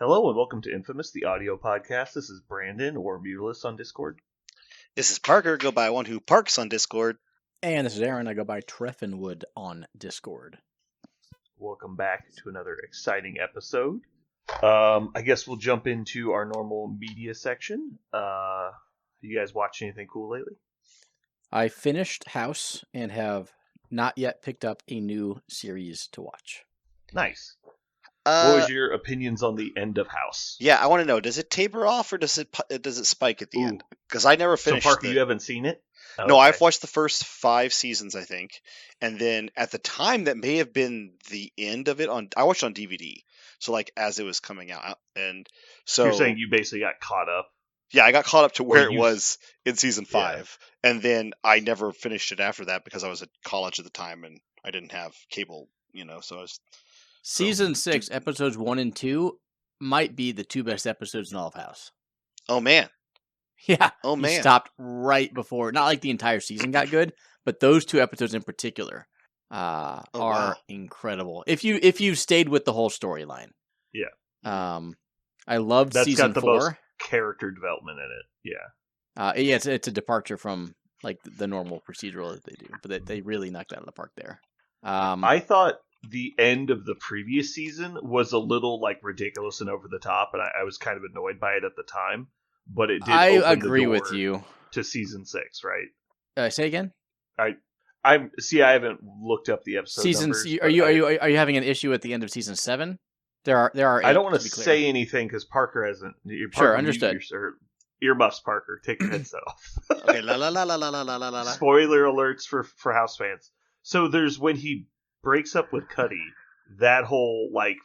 Hello and welcome to Infamous, the audio podcast. This is Brandon, or Mule on Discord. This is Parker, go by one who parks on Discord. And this is Aaron, I go by Treffenwood on Discord. Welcome back to another exciting episode. I guess we'll jump into our normal media section. You guys watch anything cool lately? I finished House and have not yet picked up a new series to watch. Nice. What was your opinions on the end of House? Yeah, I want to know, does it taper off or does it spike at the end? Because I never finished. So Parker, you haven't seen it? Oh, no, okay. I've watched the first 5 seasons, I think, and then at the time that may have been the end of it. I watched it on DVD, so like as it was coming out, and so you're saying you basically got caught up. Yeah, I got caught up to where it was in season 5, and then I never finished it after that because I was at college at the time and I didn't have cable, so I was. Season 6, episodes 1 and 2 might be the 2 best episodes in all of House. Oh man. Yeah. Oh man. You stopped right before. Not like the entire season got good, but those 2 episodes in particular are incredible. If you stayed with the whole storyline. Yeah. I loved That's season got the 4. Most character development in it. Yeah. Yeah, it's a departure from like the normal procedural that they do, but they really knocked it out of the park there. I thought the end of the previous season was a little like ridiculous and over the top, and I was kind of annoyed by it at the time. But it did. I open agree the door with you. To season 6, right? Say again. I haven't looked up the episode numbers. Are you having an issue at the end of season 7? There are. 8, I don't want to say anything because Parker hasn't. Sure, understood. Earmuffs, Parker. Take your headset off. Okay, la la la la la la la la. Spoiler alerts for House fans. So there's when he breaks up with Cuddy, that whole like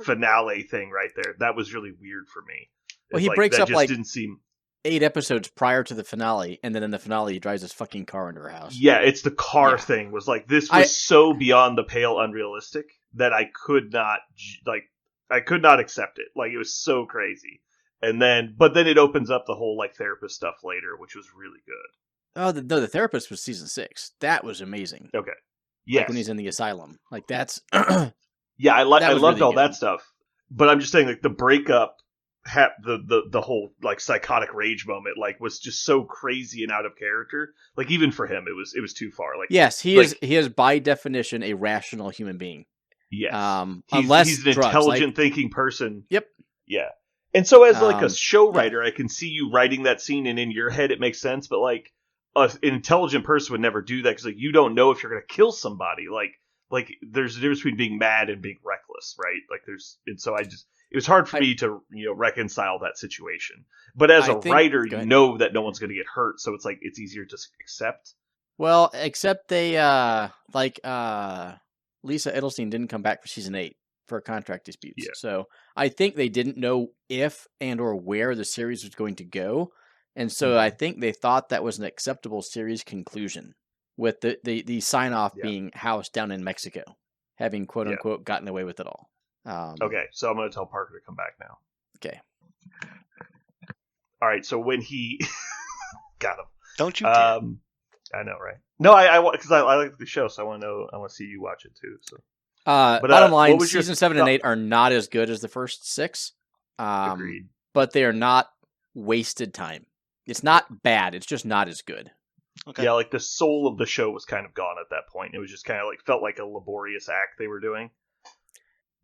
finale thing right there. That was really weird for me. Well, he breaks up like didn't seem 8 episodes prior to the finale, and then in the finale he drives his fucking car into her house. Yeah, it's the car thing. Was like this was so beyond the pale unrealistic that I could not accept it. Like it was so crazy. But then it opens up the whole like therapist stuff later, which was really good. Oh, the therapist was season 6. That was amazing. Okay. Yes. Like when he's in the asylum. Like that's yeah, I loved really all good. that stuff. But I'm just saying like the breakup the whole like psychotic rage moment like was just so crazy and out of character. Like even for him it was too far. Like yes, he is by definition a rational human being. Yes. Unless he's an drugs, intelligent thinking person. Yep. Yeah. And so as like a show writer, I can see you writing that scene and in your head it makes sense, but like an intelligent person would never do that because like you don't know if you're going to kill somebody. Like there's a difference between being mad and being reckless, right? Like it was hard for me to reconcile that situation. But as a writer, you know that no one's going to get hurt, so it's like it's easier to accept. Well, except they Lisa Edelstein didn't come back for season 8 for contract disputes. Yeah. So I think they didn't know if and or where the series was going to go. And so I think they thought that was an acceptable series conclusion with the sign off being House down in Mexico, having quote unquote gotten away with it all. Okay, so I'm going to tell Parker to come back now. Okay. All right, so when he got him. Don't you dare. I know, right? No, I because I like the show, so I want to see you watch it too. So. Bottom line, season 7 and 8 are not as good as the first 6. Agreed. But they are not wasted time. It's not bad. It's just not as good. Okay. Yeah, like the soul of the show was kind of gone at that point. It was just kind of like felt like a laborious act they were doing.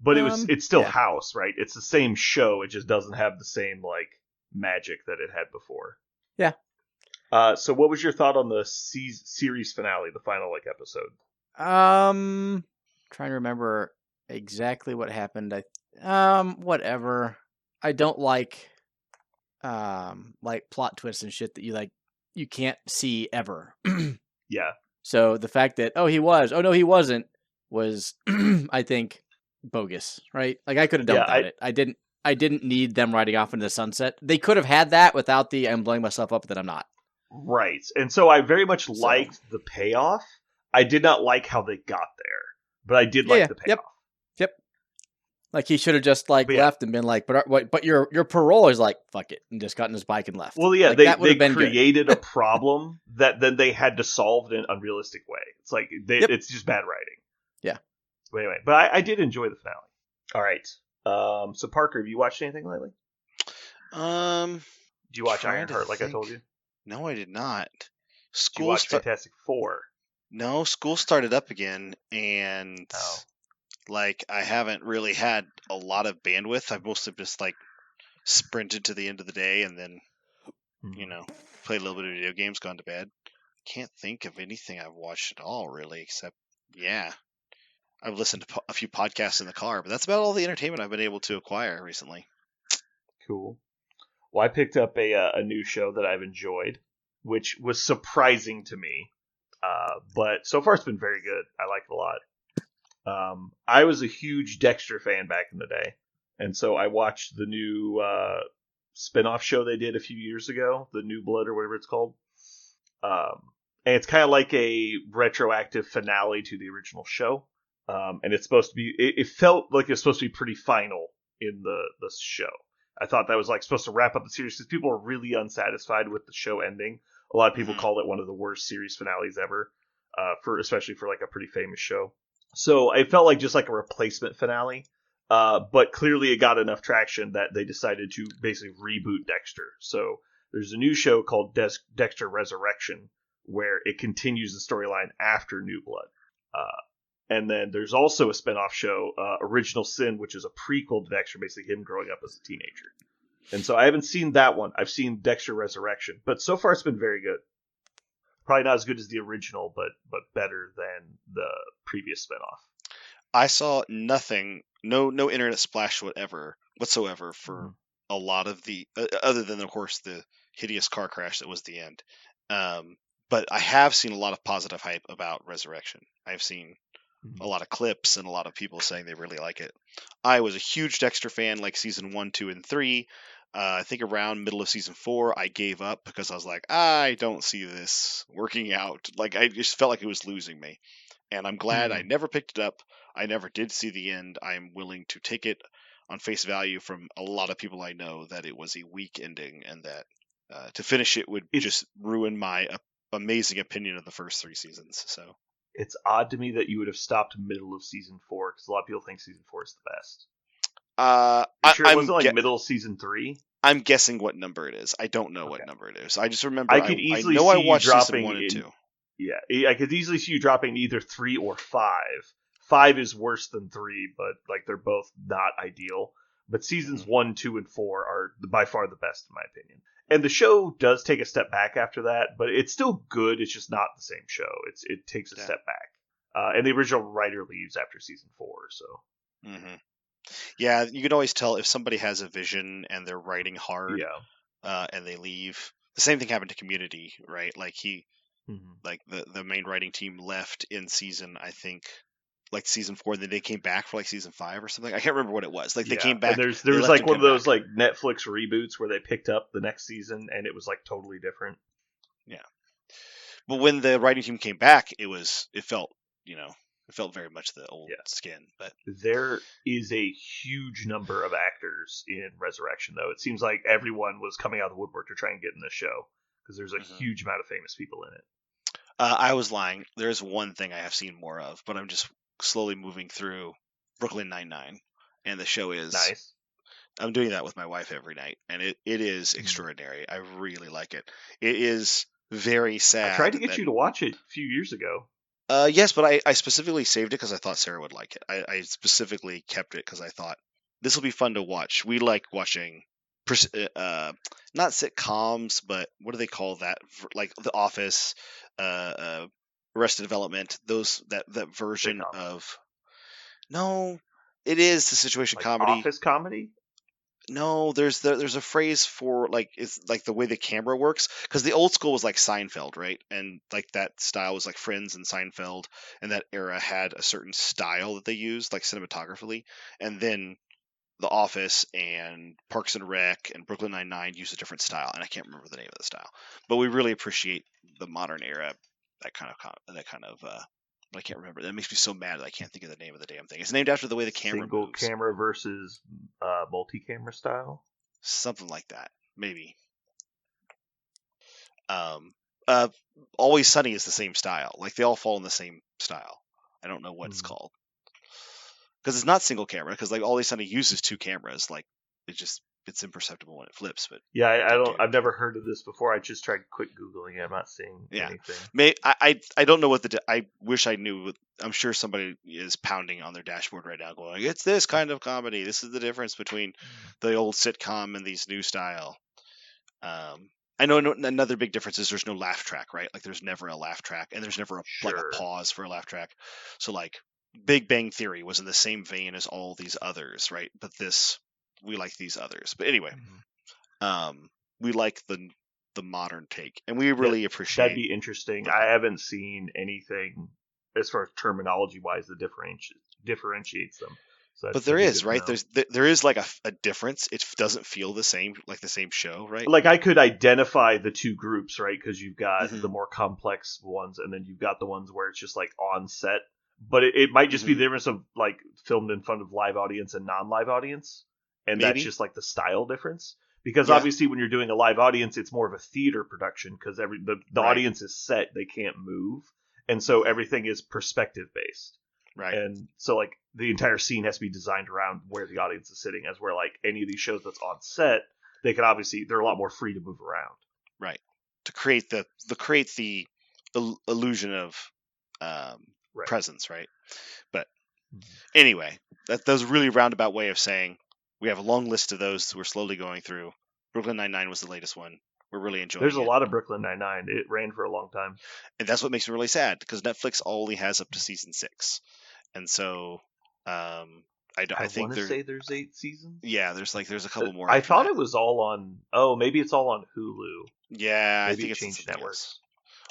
But it's still House, right? It's the same show. It just doesn't have the same like magic that it had before. Yeah. So what was your thought on the series finale, the final like episode? Trying to remember exactly what happened. Whatever. I don't like plot twists and shit that you can't see ever. Yeah. So the fact that he was, oh no he wasn't, was I think bogus, right? Like I could have done without it. I didn't need them riding off into the sunset. They could have had that without the I'm blowing myself up that I'm not. Right. And so I very much liked the payoff. I did not like how they got there, but I did like the payoff. Yep. Like he should have just left and been like, but your parole is like, fuck it, and just got in his bike and left. Well, yeah, like, they created a problem that then they had to solve in an unrealistic way. It's like it's just bad writing. Yeah. Anyway, but I did enjoy the finale. All right. So Parker, have you watched anything lately? Did you watch Ironheart like I told you? No, I did not. Did you watch Fantastic Four? No, school started up again, and like I haven't really had a lot of bandwidth. I've mostly just like sprinted to the end of the day and then, played a little bit of video games, gone to bed. Can't think of anything I've watched at all, really, except, I've listened to a few podcasts in the car, but that's about all the entertainment I've been able to acquire recently. Cool. Well, I picked up a new show that I've enjoyed, which was surprising to me, but so far it's been very good. I like it a lot. I was a huge Dexter fan back in the day, and so I watched the new spin-off show they did a few years ago, the New Blood or whatever it's called. And it's kind of like a retroactive finale to the original show. And it's supposed to be, it felt like it was supposed to be pretty final in the show. I thought that was like supposed to wrap up the series because people were really unsatisfied with the show ending. A lot of people called it one of the worst series finales ever, especially for like a pretty famous show. So it felt like just like a replacement finale. But clearly it got enough traction that they decided to basically reboot Dexter. So there's a new show called Dexter Resurrection where it continues the storyline after New Blood. And then there's also a spinoff show, Original Sin, which is a prequel to Dexter, basically him growing up as a teenager. And so I haven't seen that one. I've seen Dexter Resurrection, but so far it's been very good. Probably not as good as the original, but better than the previous spinoff. I saw nothing, no internet splash whatsoever for a lot of the, other than of course the hideous car crash that was the end. But I have seen a lot of positive hype about Resurrection. I've seen a lot of clips and a lot of people saying they really like it. I was a huge Dexter fan, like season 1, 2, and 3. I think around middle of season 4, I gave up because I was like, I don't see this working out. Like, I just felt like it was losing me. And I'm glad I never picked it up. I never did see the end. I'm willing to take it on face value from a lot of people I know that it was a weak ending and that to finish it would just ruin my amazing opinion of the first 3 seasons. So it's odd to me that you would have stopped middle of season 4 because a lot of people think season 4 is the best. You sure it wasn't like middle of season 3? I'm guessing what number it is. I don't know what number it is. I just remember I could easily I watched season 1 and 2. Yeah, I could easily see you dropping either 3 or 5. 5 is worse than 3, but like they're both not ideal. But seasons 1, 2, and 4 are by far the best in my opinion. And the show does take a step back after that, but it's still good. It's just not the same show. It takes a step back. And the original writer leaves after season 4, so. Yeah, you can always tell if somebody has a vision and they're writing hard, and they leave. The same thing happened to Community, right? Like like the main writing team left in season, I think, like season 4, and then they came back for like season 5 or something. I can't remember what it was. Like they came back. And there was like one of those like Netflix reboots where they picked up the next season and it was like totally different. Yeah, but when the writing team came back, it felt very much the old skin. But there is a huge number of actors in Resurrection, though. It seems like everyone was coming out of the woodwork to try and get in this show because there's a huge amount of famous people in it. I was lying. There's one thing I have seen more of, but I'm just slowly moving through Brooklyn Nine-Nine, and the show is nice. I'm doing that with my wife every night, and it is extraordinary. I really like it. It is very sad. I tried to get you to watch it a few years ago. Yes, but I specifically saved it because I thought Sarah would like it. I specifically kept it because I thought this will be fun to watch. We like watching, not sitcoms, but what do they call that? Like The Office, Arrested Development. That version sitcom. of. No, it is the situation like comedy. Office comedy. No, there's a phrase for like it's like the way the camera works because the old school was like Seinfeld, right? And like that style was like Friends and Seinfeld, and that era had a certain style that they used, like cinematographically. And then The Office and Parks and Rec and Brooklyn Nine-Nine used a different style, and I can't remember the name of the style. But we really appreciate the modern era, that kind of. I can't remember. That makes me so mad that I can't think of the name of the damn thing. It's named after the way the camera moves. Single camera versus multi-camera style? Something like that. Maybe. Always Sunny is the same style. Like they all fall in the same style. I don't know what it's called. because it's not single camera. Because like all of a sudden he uses 2 cameras. Like it's imperceptible when it flips. But yeah, I don't. I've never heard of this before. I just tried quick googling it. I'm not seeing anything. I don't know what I wish I knew. I'm sure somebody is pounding on their dashboard right now, going, "It's this kind of comedy. This is the difference between the old sitcom and these new style." I know another big difference is there's no laugh track, right? Like there's never a laugh track, and there's never like a pause for a laugh track. So like Big Bang Theory was in the same vein as all these others, right? But we like these others. But anyway, we like the modern take, and we really appreciate. That'd be interesting. I haven't seen anything as far as terminology wise that differentiates them. So but there is, right? There is like a difference. It doesn't feel the same, like the same show, right? Like I could identify the 2 groups, right? Because you've got the more complex ones, and then you've got the ones where it's just like on set. But it might just be the difference of like filmed in front of live audience and non-live audience, and that's just like the style difference. Because obviously, when you're doing a live audience, it's more of a theater production because the audience is set; they can't move, and so everything is perspective based. Right. And so like the entire scene has to be designed around where the audience is sitting, as where like any of these shows that's on set, they're a lot more free to move around. Right. To create the illusion of presence, right? But anyway, that was a really roundabout way of saying we have a long list of those we're slowly going through. Brooklyn Nine-Nine was the latest one. We're really enjoying it. There's a lot of Brooklyn Nine-Nine. It ran for a long time. And that's what makes me really sad, because Netflix only has up to season 6. And so I think there's 8 seasons. Yeah, there's a couple more. I thought it was all on. Oh, maybe it's all on Hulu. Yeah, maybe I think it's changed networks.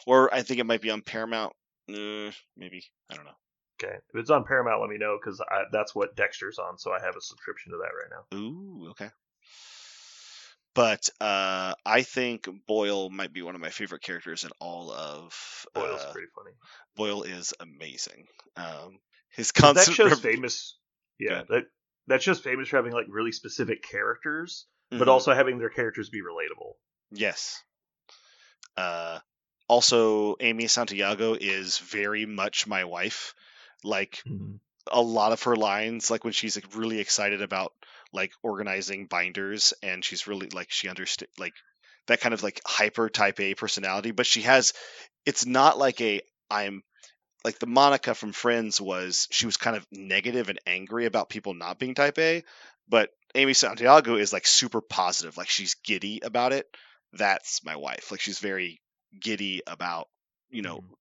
Or I think it might be on Paramount. Maybe, I don't know. Okay, if it's on Paramount, let me know, because that's what Dexter's on, so I have a subscription to that right now. Ooh, okay. But I think Boyle might be one of my favorite characters in all of. Boyle's pretty funny. Boyle is amazing. His constant. That show's famous. Yeah, that show's famous for having like really specific characters, but also having their characters be relatable. Yes. Also, Amy Santiago is very much my wife. Like a lot of her lines, like when she's like really excited about like organizing binders, and she's really like she understands like that kind of like hyper type A personality, but it's not like I'm like the Monica from Friends she was kind of negative and angry about people not being type A, but Amy Santiago is like super positive, like she's giddy about it. That's my wife. Like she's very giddy about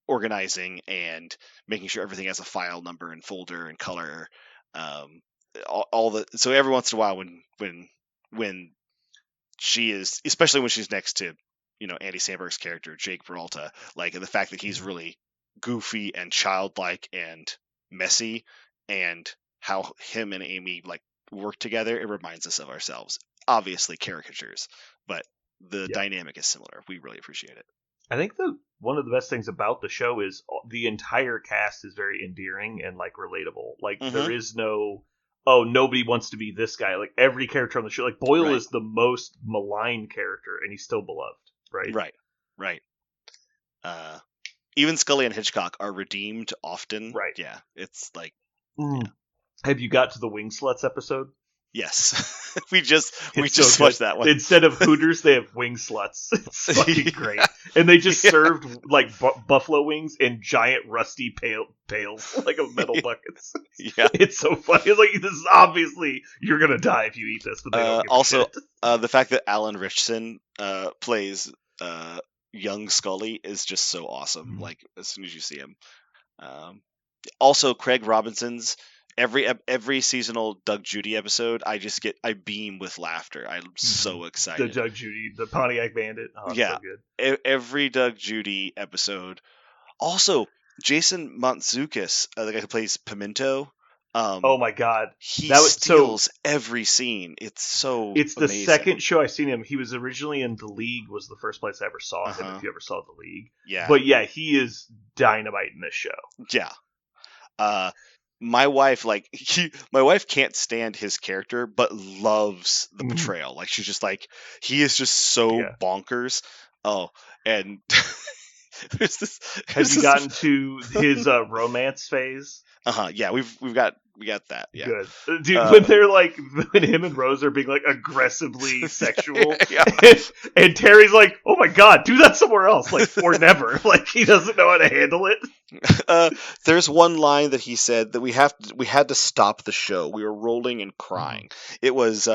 organizing and making sure everything has a file number and folder and color. So every once in a while when she is, especially when she's next to Andy Samberg's character Jake Peralta, like the fact that he's really goofy and childlike and messy, and how him and Amy like work together, it reminds us of ourselves. Obviously caricatures, but the dynamic is similar. We really appreciate it. I think one of the best things about the show is the entire cast is very endearing and like relatable. Like there is no, nobody wants to be this guy. Like every character on the show, like Boyle is the most maligned character, and he's still beloved. Right. Even Scully and Hitchcock are redeemed often. Right. Yeah. It's like. Have you got to the Wing Sluts episode? Yes. we just watched that one. Instead of Hooters, they have Wing Sluts. It's fucking great. And they just served like buffalo wings in giant rusty pails, like of metal buckets. Yeah. It's so funny. It's like, this is obviously, you're going to die if you eat this. But they don't give also, a shit. The fact that Alan Ritchson plays young Scully is just so awesome. Like, as soon as you see him. Also, Craig Robinson's every seasonal Doug Judy episode, I beam with laughter. I'm so excited. The Doug Judy, the Pontiac Bandit. Oh, yeah, so good. Every Doug Judy episode. Also, Jason Mantzoukas, the guy who plays Pimento. Oh my God, he steals every scene. It's the amazing. Second show I've seen him. He was originally in The League. Was the first place I ever saw him. If you ever saw The League, But yeah, he is dynamite in this show. Yeah. My wife can't stand his character, but loves the portrayal. Like she's just like, he is just so bonkers. Oh, and have you gotten to his romance phase? Yeah, we got that. Yeah. Good. Dude, when they're like, when him and Rose are being like aggressively sexual, Yeah. and Terry's like, oh my god, do that somewhere else, like, or never. Like, he doesn't know how to handle it. There's one line that he said that we had to stop the show. We were rolling and crying. It was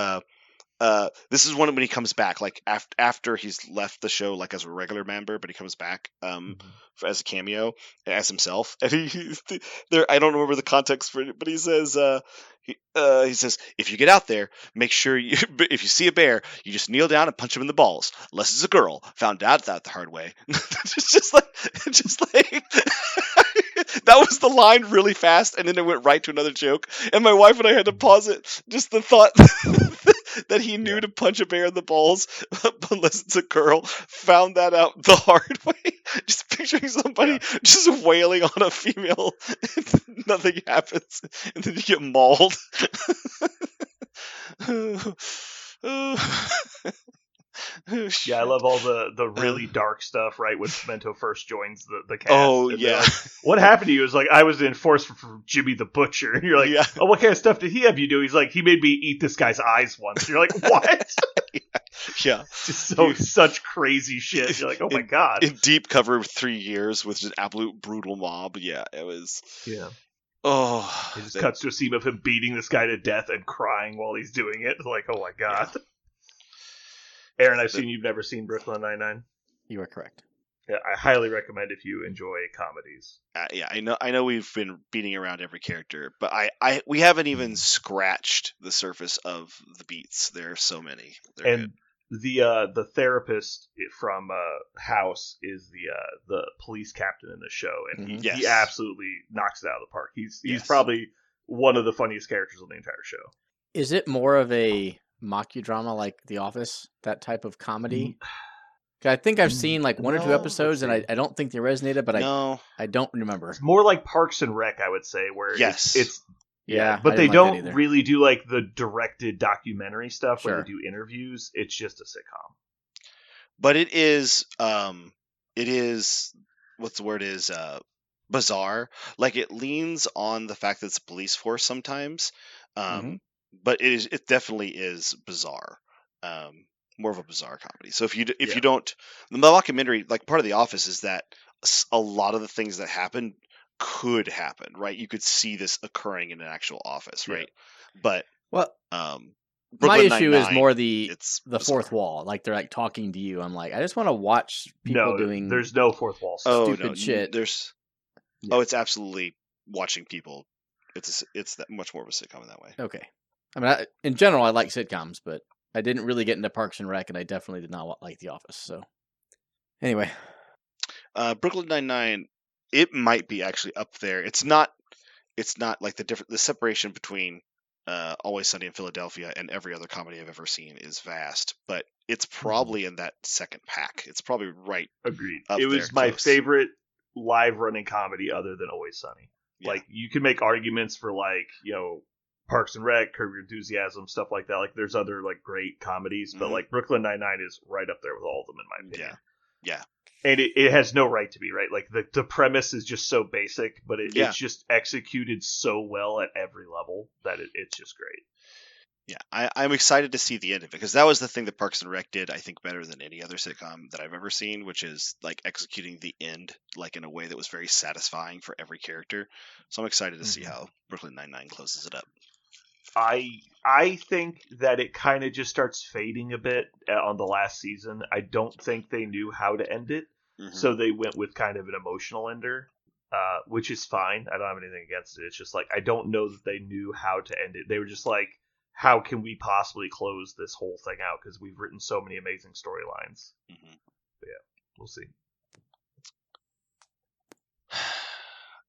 this is when he comes back, like after he's left the show, like as a regular member, but he comes back as a cameo as himself, and he there. I don't remember the context for it, but he says he says, if you get out there, make sure you if you see a bear, you just kneel down and punch him in the balls. Unless it's a girl, found out that the hard way. It's just like that was the line really fast, and then it went right to another joke, and my wife and I had to pause it. Just the thought that he knew to punch a bear in the balls, unless it's a girl, found that out the hard way. Just picturing somebody just wailing on a female, and nothing happens, and then you get mauled. Yeah, I love all the really dark stuff, right, when Smento first joins the cast. Oh, yeah. Like, what happened to you? Is like, I was enforced for Jimmy the Butcher. And you're like, oh, what kind of stuff did he have you do? He's like, he made me eat this guy's eyes once. You're like, what? Yeah. Just such crazy shit. You're like, oh my god. In deep cover 3 years with just absolute brutal mob. Yeah, it was. Yeah. Oh. It just cuts to a scene of him beating this guy to death and crying while he's doing it. Like, oh my god. Yeah. Aaron, I've seen you've never seen Brooklyn Nine-Nine. You are correct. Yeah, I highly recommend if you enjoy comedies. Yeah, I know we've been beating around every character, but we haven't even scratched the surface of the beats. There are so many. They're and good. The therapist from House is the police captain in the show, and he absolutely knocks it out of the park. He's probably one of the funniest characters on the entire show. Is it more of a mockudrama like The Office, that type of comedy? I think I've seen like one or two episodes, and I don't think they resonated, but I don't remember. It's more like Parks and Rec, I would say, where it's but they don't really do like the directed documentary stuff where they do interviews. It's just a sitcom. But it is what's the word is bizarre. Like, it leans on the fact that it's a police force sometimes. But it definitely is bizarre. More of a bizarre comedy. So if you don't, the mockumentary, like, part of The Office is that a lot of the things that happen could happen, right? You could see this occurring in an actual office, right? But my issue is more the fourth wall. Like, they're like talking to you. I'm like, I just want to watch people doing. There's no fourth wall. Stupid shit. It's absolutely watching people. It's that much more of a sitcom in that way. Okay. I mean, in general, I like sitcoms, but I didn't really get into Parks and Rec, and I definitely did not like The Office. So, anyway, Brooklyn Nine-Nine, it might be actually up there. It's not like the separation between Always Sunny in Philadelphia and every other comedy I've ever seen is vast, but it's probably in that second pack. It's probably right. Agreed. It was my favorite live running comedy other than Always Sunny. Yeah. Like, you can make arguments for, like, Parks and Rec, Curb Your Enthusiasm, stuff like that. Like, there's other, like, great comedies, but like Brooklyn Nine-Nine is right up there with all of them, in my opinion. Yeah. And it has no right to be, right? Like, the premise is just so basic, but it's just executed so well at every level that it's just great. Yeah, I'm excited to see the end of it, because that was the thing that Parks and Rec did, I think, better than any other sitcom that I've ever seen, which is like executing the end like in a way that was very satisfying for every character. So I'm excited to see how Brooklyn Nine-Nine closes it up. I think that it kind of just starts fading a bit on the last season. I don't think they knew how to end it, so they went with kind of an emotional ender, which is fine. I don't have anything against it. It's just like, I don't know that they knew how to end it. They were just like, how can we possibly close this whole thing out? Because we've written so many amazing storylines. But yeah, we'll see.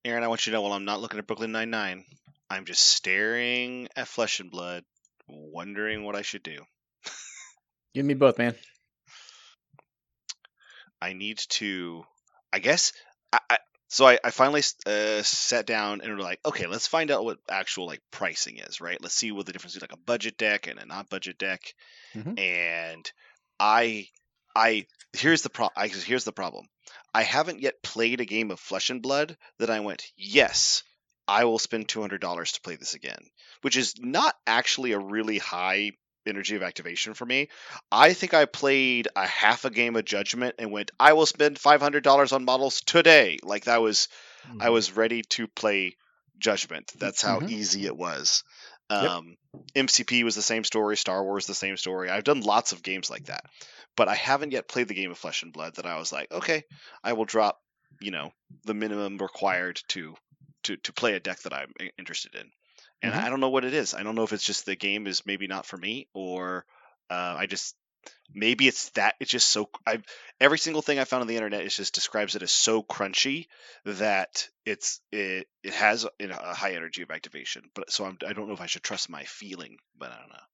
Aaron, I want you to know, while I'm not looking at Brooklyn Nine-Nine, I'm just staring at Flesh and Blood, wondering what I should do. Give me both, man. I need to, I guess, so I finally sat down and were like, okay, let's find out what actual like pricing is, right? Let's see what the difference is, like a budget deck and a not budget deck. And here's the problem. I haven't yet played a game of Flesh and Blood that I went, yes, I will spend $200 to play this again, which is not actually a really high energy of activation for me. I think I played a half a game of Judgment and went, I will spend $500 on models today. Like I was ready to play Judgment. That's how easy it was. MCP was the same story. Star Wars, the same story. I've done lots of games like that, but I haven't yet played the game of Flesh and Blood that I was like, okay, I will drop, the minimum required to play a deck that I'm interested in. And I don't know what it is. I don't know if it's just the game is maybe not for me, or maybe it's that it's just so. Every single thing I found on the internet is just describes it as so crunchy that it has a high energy of activation. But so I don't know if I should trust my feeling, but I don't know.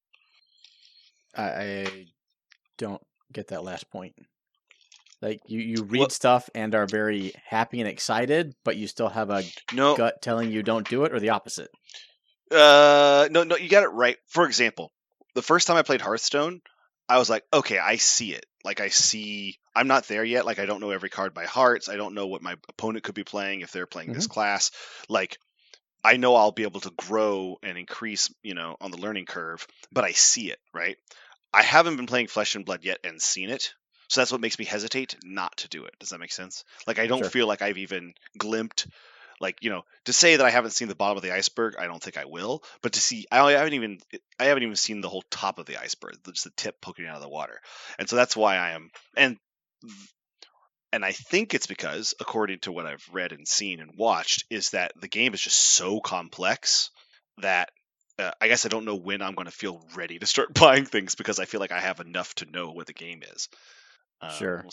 I don't get that last point. Like you read stuff and are very happy and excited, but you still have a gut telling you don't do it, or the opposite. No, you got it right. For example, the first time I played Hearthstone, I was like, okay, I see it. Like I'm not there yet. Like I don't know every card by heart. I don't know what my opponent could be playing if they're playing this class. Like I know I'll be able to grow and increase, on the learning curve, but I see it, right? I haven't been playing Flesh and Blood yet and seen it. So that's what makes me hesitate not to do it. Does that make sense? Like I don't feel like I've even glimpsed, like, to say that I haven't seen the bottom of the iceberg, I don't think I will. But to see, I haven't even seen the whole top of the iceberg, just the tip poking out of the water. And so that's why I am, and I think it's because, according to what I've read and seen and watched, is that the game is just so complex that I guess I don't know when I'm going to feel ready to start buying things, because I feel like I have enough to know what the game is. Sure. We'll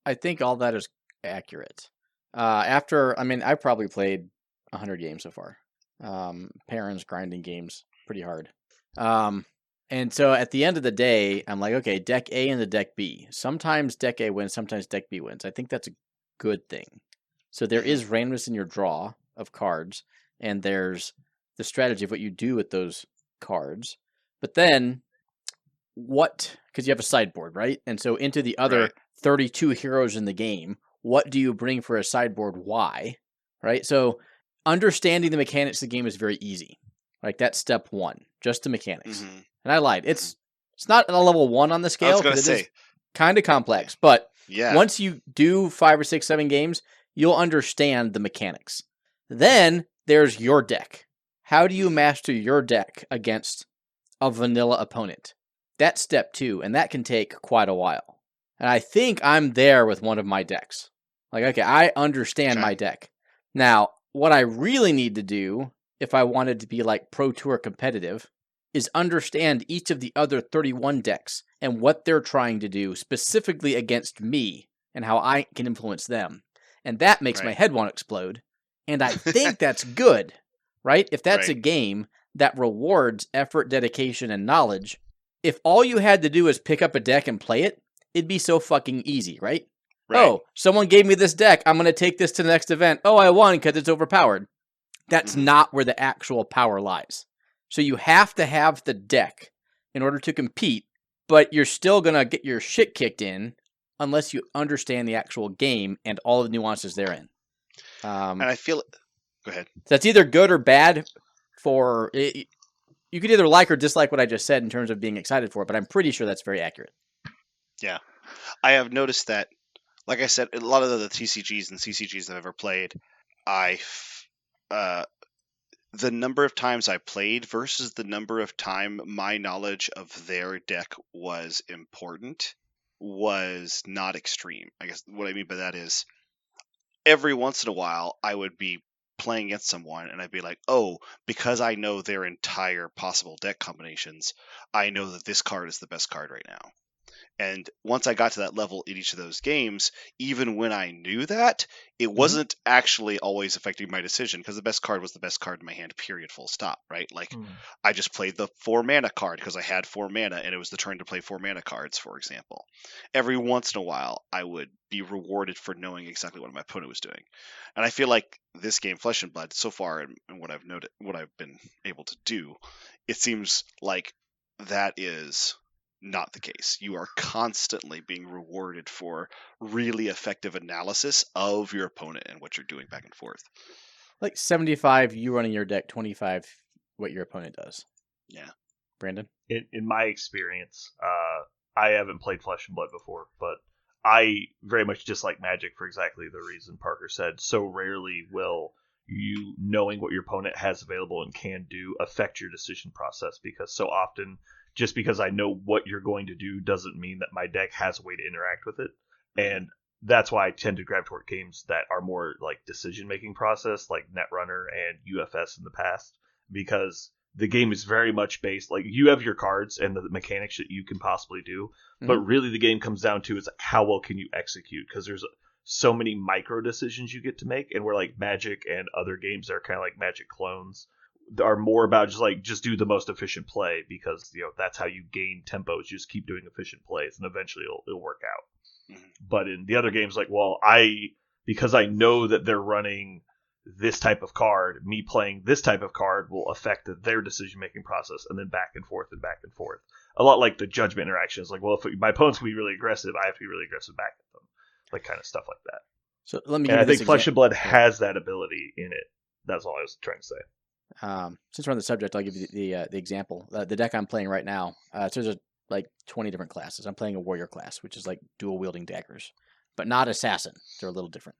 I think all that is accurate. I've probably played 100 games so far. Parents grinding games pretty hard. And so at the end of the day, I'm like, okay, deck A and the deck B. Sometimes deck A wins, sometimes deck B wins. I think that's a good thing. So there is randomness in your draw of cards, and there's the strategy of what you do with those cards. But then because you have a sideboard, right? And so into the other 32 heroes in the game, what do you bring for a sideboard? Why? Right? So understanding the mechanics of the game is very easy. Like that's step one, just the mechanics. And I lied. It's not a level 1 on the scale. I was going to say. It is kind of complex, but once you do 5 or 6, 7 games, you'll understand the mechanics. Then there's your deck. How do you master your deck against a vanilla opponent? That's step 2, and that can take quite a while. And I think I'm there with one of my decks. Like, okay, I understand my deck. Now, what I really need to do, if I wanted to be like Pro Tour competitive, is understand each of the other 31 decks and what they're trying to do specifically against me and how I can influence them. And that makes my head want to explode. And I think that's good, right? If that's a game that rewards effort, dedication, and knowledge, if all you had to do is pick up a deck and play it, it'd be so fucking easy, right? Oh, someone gave me this deck. I'm going to take this to the next event. Oh, I won because it's overpowered. That's not where the actual power lies. So you have to have the deck in order to compete, but you're still going to get your shit kicked in unless you understand the actual game and all the nuances therein. And I feel... Go ahead. That's either good or bad for... You could either like or dislike what I just said in terms of being excited for it, but I'm pretty sure that's very accurate. Yeah. I have noticed that, like I said, a lot of the TCGs and CCGs I've ever played, the number of times I played versus the number of time my knowledge of their deck was important was not extreme. I guess what I mean by that is every once in a while I would be playing against someone and I'd be like, oh, because I know their entire possible deck combinations, I know that this card is the best card right now. And once I got to that level in each of those games, even when I knew that, it wasn't actually always affecting my decision, because the best card was the best card in my hand, period, full stop, right? Like, I just played the 4 mana card because I had 4 mana and it was the turn to play 4 mana cards, for example. Every once in a while, I would be rewarded for knowing exactly what my opponent was doing. And I feel like this game, Flesh and Blood, so far, and what I've noted, what I've been able to do, it seems like that is not the case. You are constantly being rewarded for really effective analysis of your opponent and what you're doing back and forth. Like 75 you running your deck, 25 what your opponent does. Yeah. Brandon? In my experience, I haven't played Flesh and Blood before, but I very much dislike Magic for exactly the reason Parker said. So rarely will you knowing what your opponent has available and can do affect your decision process, because so often just because I know what you're going to do doesn't mean that my deck has a way to interact with it. And that's why I tend to gravitate toward games that are more like decision making process, like Netrunner and UFS in the past, because the game is very much based, like, you have your cards and the mechanics that you can possibly do, but really the game comes down to is how well can you execute, because there's so many micro decisions you get to make, and where like Magic and other games that are kind of like Magic clones are more about just do the most efficient play, because that's how you gain tempo, is just keep doing efficient plays and eventually it'll work out. But in the other games, like, well, because I know that they're running this type of card, me playing this type of card will affect their decision-making process, and then back and forth and back and forth. A lot like the judgment interactions. Like, well, if my opponent's going to be really aggressive, I have to be really aggressive back at them. Like, kind of stuff like that. So let me. And I think Flesh and Blood has that ability in it. That's all I was trying to say. Since we're on the subject, I'll give you the example. The deck I'm playing right now, so there's like 20 different classes. I'm playing a warrior class, which is like dual-wielding daggers, but not assassin. They're a little different.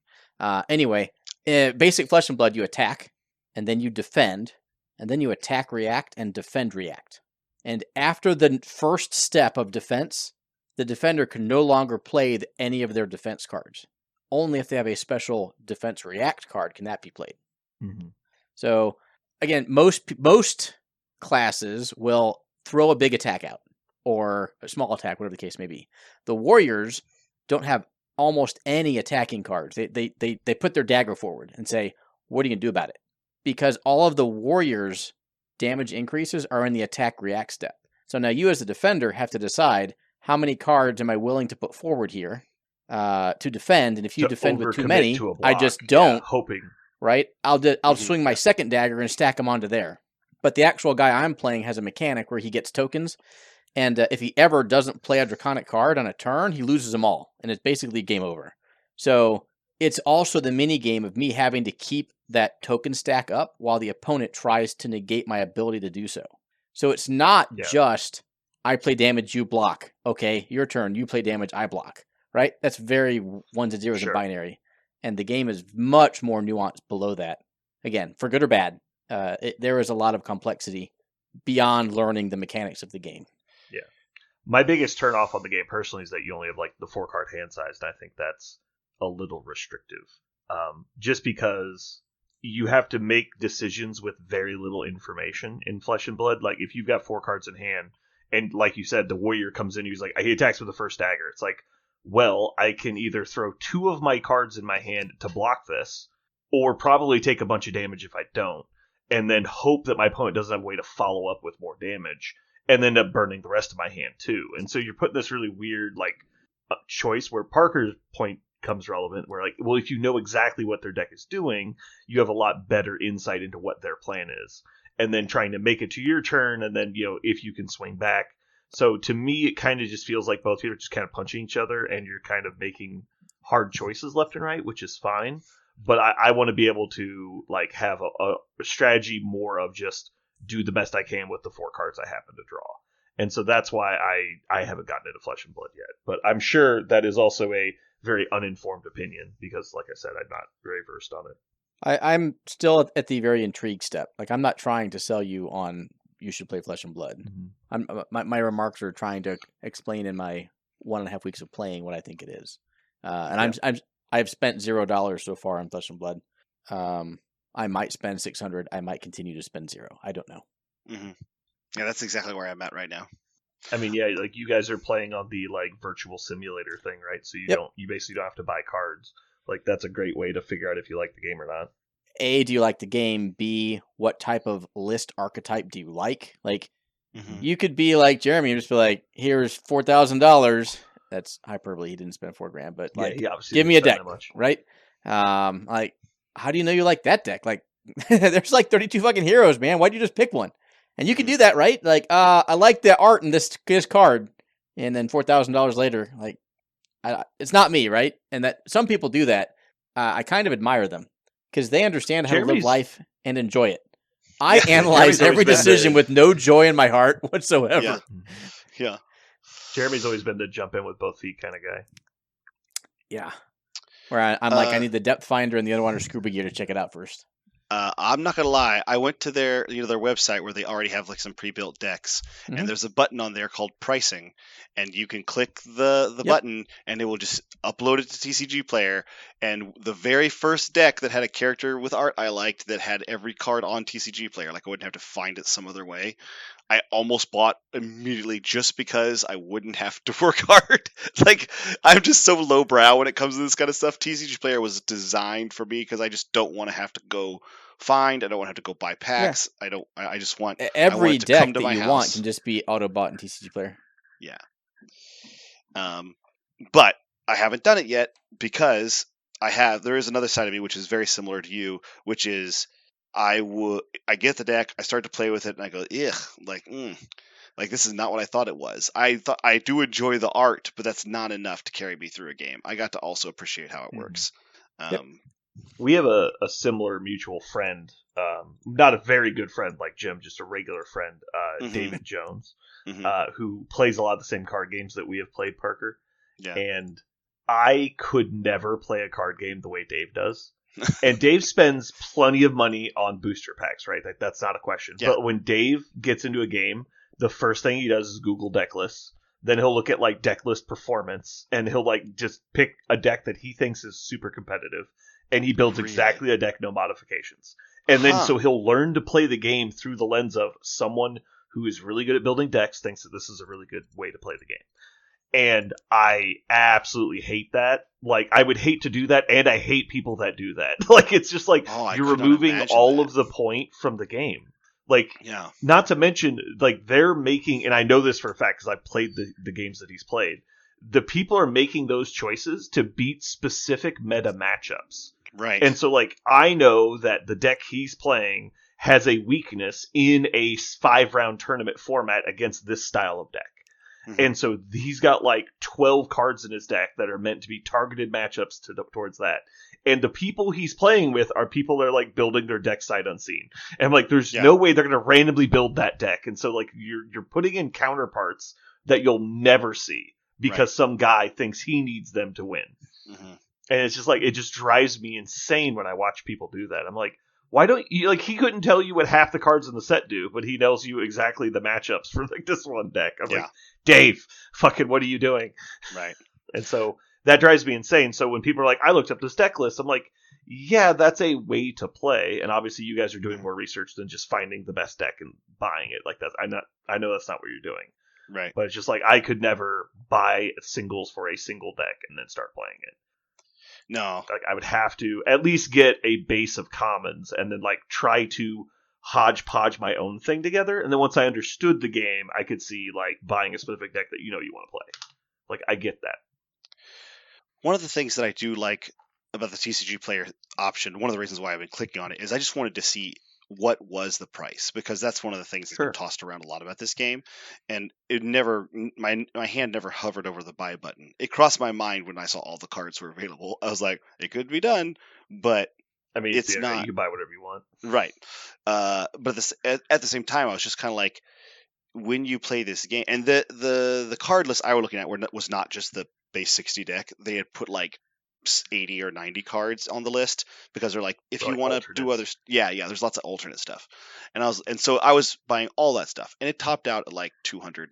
Anyway, basic Flesh and Blood, you attack, and then you defend, and then you attack, react, and defend, react. And after the first step of defense, the defender can no longer play any of their defense cards. Only if they have a special defense react card can that be played. Mm-hmm. So, again, most classes will throw a big attack out, or a small attack, whatever the case may be. The warriors don't have almost any attacking cards. They put their dagger forward and say, what are you going to do about it? Because all of the warriors' damage increases are in the attack react step. So now you as the defender have to decide, how many cards am I willing to put forward here to defend? And if you defend with too many, I just don't. Yeah, hoping. Right? I'll swing my second dagger and stack them onto there. But the actual guy I'm playing has a mechanic where he gets tokens, and if he ever doesn't play a draconic card on a turn, he loses them all, and it's basically game over. So it's also the mini game of me having to keep that token stack up while the opponent tries to negate my ability to do so. So it's not just, I play damage, you block. Okay, your turn, you play damage, I block. Right? That's very ones and zeros and binary. And the game is much more nuanced below that. Again, for good or bad, there is a lot of complexity beyond learning the mechanics of the game. Yeah. My biggest turn off on the game personally is that you only have like the 4-card hand size, and I think that's a little restrictive. Just because you have to make decisions with very little information in Flesh and Blood. Like, if you've got 4 cards in hand, and like you said, the warrior comes in, he's like, he attacks with the first dagger. It's like, well, I can either throw 2 of my cards in my hand to block this, or probably take a bunch of damage if I don't, and then hope that my opponent doesn't have a way to follow up with more damage, and then end up burning the rest of my hand too. And so you're putting this really weird choice where Parker's point comes relevant, where like, well, if you know exactly what their deck is doing, you have a lot better insight into what their plan is, and then trying to make it to your turn, and then if you can swing back. So to me, it kind of just feels like both people are just kind of punching each other, and you're kind of making hard choices left and right, which is fine. But I want to be able to like have a strategy more of just do the best I can with the 4 cards I happen to draw. And so that's why I haven't gotten into Flesh and Blood yet. But I'm sure that is also a very uninformed opinion, because like I said, I'm not very versed on it. I'm still at the very intrigued step. Like, I'm not trying to sell you on you should play Flesh and Blood. Mm-hmm. My remarks are trying to explain in my 1.5 weeks of playing what I think it is. And I've spent $0 so far on Flesh and Blood. I might spend 600. I might continue to spend 0. I don't know. Mm-hmm. Yeah, that's exactly where I'm at right now. I mean, yeah, like you guys are playing on the like virtual simulator thing, right? So you basically don't have to buy cards. Like, that's a great way to figure out if you like the game or not. A, do you like the game? B, what type of list archetype do you like? Like, you could be like Jeremy and just be like, here's $4,000. That's hyperbole. He didn't spend $4,000, but like, give me a deck, right? Like, how do you know you like that deck? Like, there's like 32 fucking heroes, man. Why'd you just pick one? And you can do that, right? Like, I like the art in this card, and then $4,000 later, like, it's not me, right? And that some people do that. I kind of admire them. because they understand how to live Jeremy's- life and enjoy it. I analyze Jeremy's every always been decision the- with no joy in my heart whatsoever. Yeah. Jeremy's always been the jump in with both feet kind of guy. Yeah. Where I'm like, I need the depth finder and the other one are scuba gear to check it out first. I'm not gonna lie. I went to their website where they already have like some pre-built decks, and there's a button on there called pricing, and you can click the button, and it will just upload it to TCG Player. And the very first deck that had a character with art I liked that had every card on TCG Player, like I wouldn't have to find it some other way. I almost bought immediately just because I wouldn't have to work hard. Like, I'm just so lowbrow when it comes to this kind of stuff. TCG Player was designed for me because I just don't want to have to go find. I don't want to have to go buy packs. Yeah. I just want every to deck come to that my you house. want can just be auto bought in TCG Player. Yeah. But I haven't done it yet because there is another side of me which is very similar to you, which is I get the deck, I start to play with it, and I go, ugh, like this is not what I thought it was. I do enjoy the art, but that's not enough to carry me through a game. I got to also appreciate how it works. We have a similar mutual friend, not a very good friend like Jim, just a regular friend, David Jones, who plays a lot of the same card games that we have played, Parker. Yeah. And I could never play a card game the way Dave does. And Dave spends plenty of money on booster packs, right? That's not a question. Yeah. But when Dave gets into a game, the first thing he does is Google deck lists. Then he'll look at like deck list performance, and he'll like just pick a deck that he thinks is super competitive, and he builds exactly a deck, no modifications. And then so he'll learn to play the game through the lens of someone who is really good at building decks, thinks that this is a really good way to play the game. And I absolutely hate that. Like, I would hate to do that, and I hate people that do that. Like, it's just like, you're removing all of the point from the game. Like, not to mention, like, they're making, and I know this for a fact because I've played the games that he's played, the people are making those choices to beat specific meta matchups. Right. And so, like, I know that the deck he's playing has a weakness in a 5-round tournament format against this style of deck. And so he's got like 12 cards in his deck that are meant to be targeted matchups towards that. And the people he's playing with are people that are like building their deck sight unseen. And like, there's no way they're going to randomly build that deck. And so like, you're putting in counterparts that you'll never see because some guy thinks he needs them to win. And it's just like, it just drives me insane when I watch people do that. I'm like, why don't you, like, he couldn't tell you what half the cards in the set do, but he knows you exactly the matchups for like this one deck. I'm like, Dave, fucking what are you doing? Right. And so that drives me insane. So when people are like, I looked up this deck list, I'm like, yeah, that's a way to play. And obviously you guys are doing more research than just finding the best deck and buying it. Like, I know that's not what you're doing. Right. But it's just like, I could never buy singles for a single deck and then start playing it. No. Like, I would have to at least get a base of commons and then like try to hodgepodge my own thing together. And then once I understood the game, I could see like buying a specific deck that you want to play. Like, I get that. One of the things that I do like about the TCG Player option, one of the reasons why I've been clicking on it, is I just wanted to see what was the price, because that's one of the things that's been tossed around a lot about this game, and it never, my hand never hovered over the buy button. It crossed my mind when I saw all the cards were available. I was like, it could be done, but I mean, it's not. You can buy whatever you want, right? But at the same time, I was just kind of like, when you play this game, and the card list I was looking at was not just the base 60 deck. They had put like 80 or 90 cards on the list, because they're like, if you want to do others, there's lots of alternate stuff. And so I was buying all that stuff, and it topped out at like $240.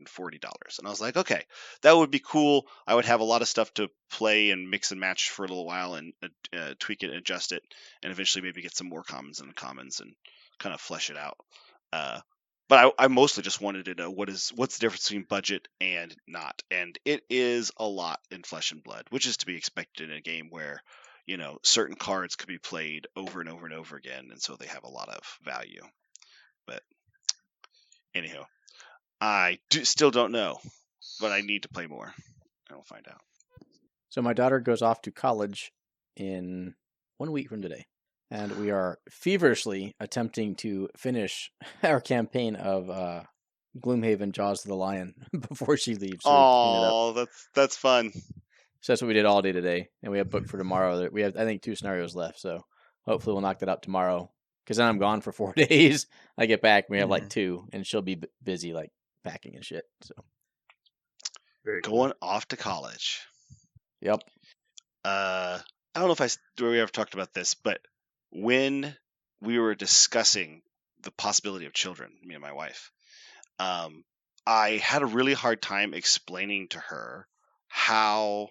And I was like, okay, that would be cool. I would have a lot of stuff to play and mix and match for a little while, and tweak it and adjust it, and eventually maybe get some more commons and uncommons and kind of flesh it out. But I mostly just wanted to know what's the difference between budget and not. And it is a lot in Flesh and Blood, which is to be expected in a game where, certain cards could be played over and over and over again, and so they have a lot of value. But anyhow, I still don't know, but I need to play more, and we'll find out. So my daughter goes off to college in 1 week from today. And we are feverishly attempting to finish our campaign of Gloomhaven Jaws of the Lion before she leaves. So oh, that's fun. So that's what we did all day today. And we have booked for tomorrow. We have, I think, 2 scenarios left. So hopefully we'll knock that out tomorrow. Because then I'm gone for 4 days. I get back, we have like 2, and she'll be busy like packing and shit. So Very going off to college. Yep. I don't know if we ever talked about this, but when we were discussing the possibility of children, me and my wife, I had a really hard time explaining to her how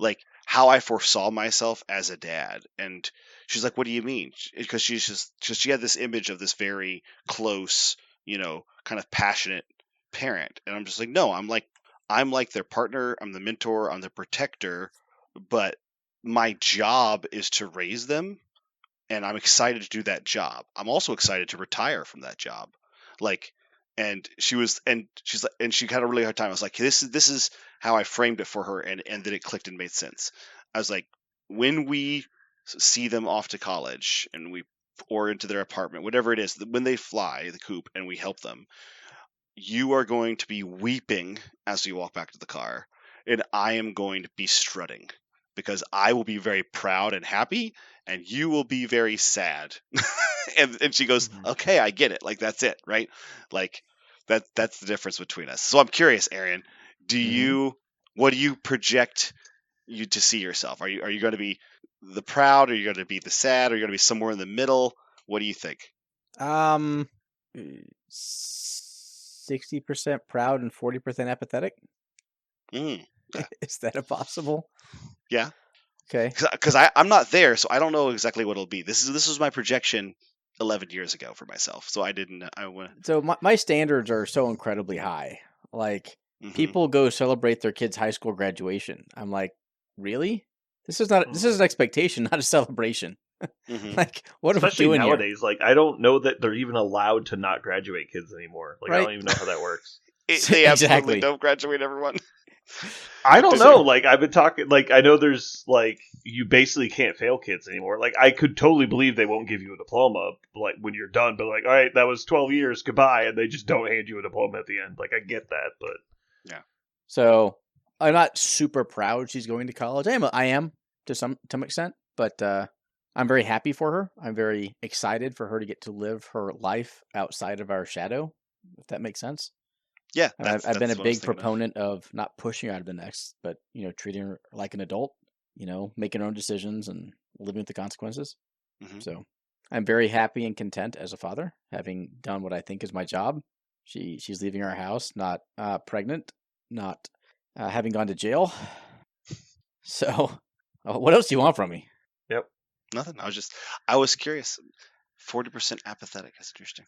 I foresaw myself as a dad. And she's like, what do you mean? Because she had this image of this very close, kind of passionate parent. And I'm just like, no, I'm like their partner. I'm the mentor. I'm the protector. But my job is to raise them. And I'm excited to do that job. I'm also excited to retire from that job. And she had a really hard time. I was like, this is how I framed it for her, and then it clicked and made sense. I was like, when we see them off to college or into their apartment, whatever it is, when they fly the coop and we help them, you are going to be weeping as you walk back to the car, and I am going to be strutting because I will be very proud and happy, and you will be very sad. and she goes, okay, I get it. Like, that's it, right? Like, that's the difference between us. So I'm curious, Aaron, what do you project you to see yourself? Are you going to be the proud? Are you going to be the sad? Are you going to be somewhere in the middle? What do you think? 60% proud and 40% apathetic. Is that a possible? Yeah. Okay. Because I'm not there, so I don't know exactly what it'll be. This was my projection 11 years ago for myself, so I didn't. So my standards are so incredibly high. Like, people go celebrate their kids' high school graduation. I'm like, really? This is an expectation, not a celebration. Like, what especially are we doing nowadays? Here? Like, I don't know that they're even allowed to not graduate kids anymore. Like, right? I don't even know how that works. They absolutely don't graduate everyone. I don't know. Like, I've been talking. Like, I know there's like you basically can't fail kids anymore. Like, I could totally believe they won't give you a diploma like when you're done. But like, all right, that was 12 years, goodbye, and they just don't hand you a diploma at the end. Like, I get that, but yeah. So I'm not super proud she's going to college. I am to some extent, but I'm very happy for her. I'm very excited for her to get to live her life outside of our shadow, if that makes sense. Yeah, I've been a big proponent of not pushing her out of the nest, but treating her like an adult, making her own decisions and living with the consequences. So I'm very happy and content as a father, having done what I think is my job. She's leaving our house, not pregnant, not having gone to jail. So, what else do you want from me? Yep. Nothing. I was curious. 40% apathetic. That's interesting.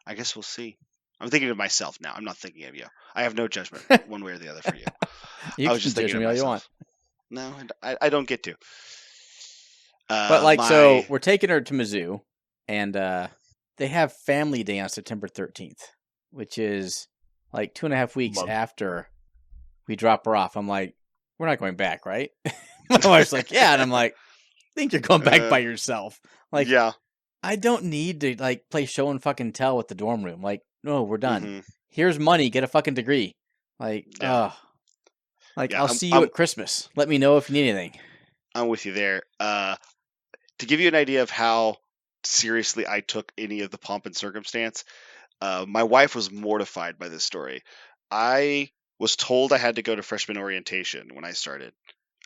I guess we'll see. I'm thinking of myself now. I'm not thinking of you. I have no judgment one way or the other for you. You can judge me all you want. No, I don't get to. But so we're taking her to Mizzou, and they have Family Day on September 13th, which is like 2.5 weeks after we drop her off. I'm like, we're not going back, right? My wife's like, yeah, and I'm like, I think you're going back by yourself. Like, yeah. I don't need to like play show and fucking tell with the dorm room. Like, no, we're done. Here's money. Get a fucking degree. Like, I'll see you at Christmas. Let me know if you need anything. I'm with you there. To give you an idea of how seriously I took any of the pomp and circumstance, my wife was mortified by this story. I was told I had to go to freshman orientation when I started,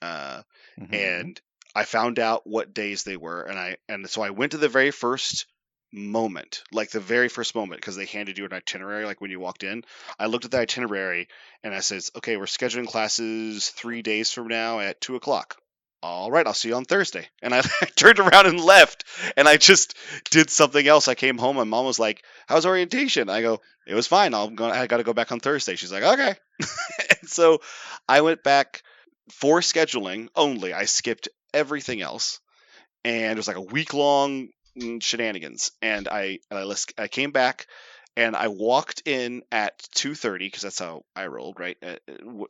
and I found out what days they were, and so I went to the very first moment, because they handed you an itinerary like when you walked in. I looked at the itinerary and I said, okay, we're scheduling classes 3 days from now at 2:00. All right, I'll see you on Thursday. And I turned around and left, and I just did something else. I came home, and Mom was like, how's orientation? I go, it was fine. I got to go back on Thursday. She's like, okay. And so I went back for scheduling only. I skipped everything else, and it was like a week-long shenanigans. And I came back, and I walked in at 2:30 because that's how I rolled, right?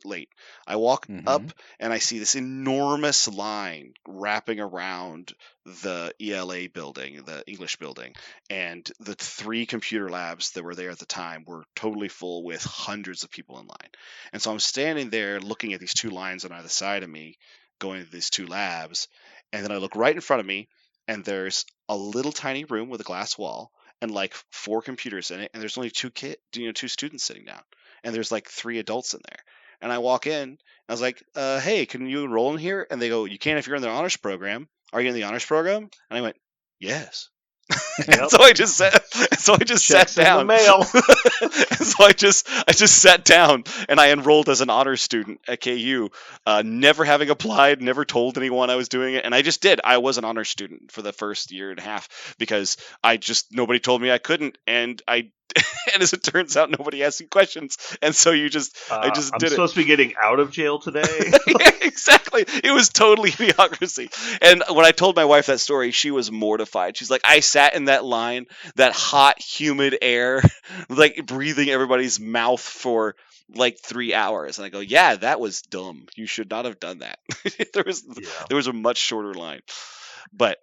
Late. I walk up, and I see this enormous line wrapping around the ELA building, the English building, and the 3 computer labs that were there at the time were totally full with hundreds of people in line. And so I'm standing there looking at these 2 lines on either side of me, going to these 2 labs, And then I look right in front of me, and there's a little tiny room with a glass wall and like 4 computers in it, and there's only 2 students sitting down, and there's like 3 adults in there. And I walk in, I was like, "Hey, can you enroll in here?" And they go, "You can if you're in the honors program. Are you in the honors program?" And I went, "Yes." And so I just sat. So I just Checks sat down. In the mail. And so I just sat down, and I enrolled as an honors student at KU, never having applied, never told anyone I was doing it, and I just did. I was an honors student for the first year and a half because nobody told me I couldn't, and and as it turns out, nobody asked me questions, and so I just I'm did it. supposed to be getting out of jail today. Yeah, exactly. It was totally idiocracy. And when I told my wife that story, she was mortified. She's like, I sat in that line, that hot, humid air, like breathing everybody's mouth for like 3 hours. And I go, yeah, that was dumb. You should not have done that. There was a much shorter line. But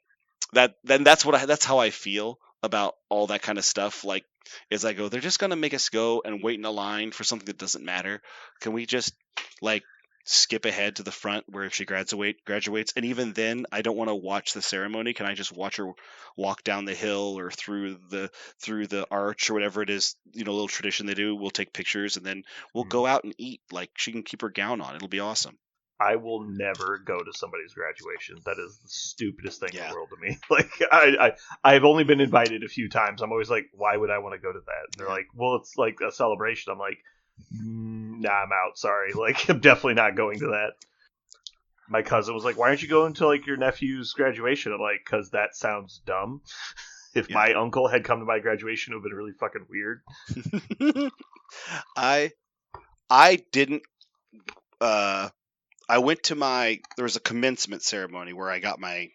that's how I feel about all that kind of stuff. Like, is I go, they're just gonna make us go and wait in a line for something that doesn't matter. Can we just like skip ahead to the front where if she graduates, and even then I don't want to watch the ceremony. Can I just watch her walk down the hill or through the arch or whatever it is, little tradition they do? We'll take pictures and then we'll go out and eat. Like, she can keep her gown on. It'll be awesome. I will never go to somebody's graduation. That is the stupidest thing in the world to me. Like, I've only been invited a few times. I'm always like, why would I want to go to that? And they're like, well, it's like a celebration. I'm like, nah, I'm out. Sorry. Like, I'm definitely not going to that. My cousin was like, why aren't you going to like your nephew's graduation? I'm like, because that sounds dumb. If my uncle had come to my graduation, it would have been really fucking weird. I didn't. I went to there was a commencement ceremony where I got my,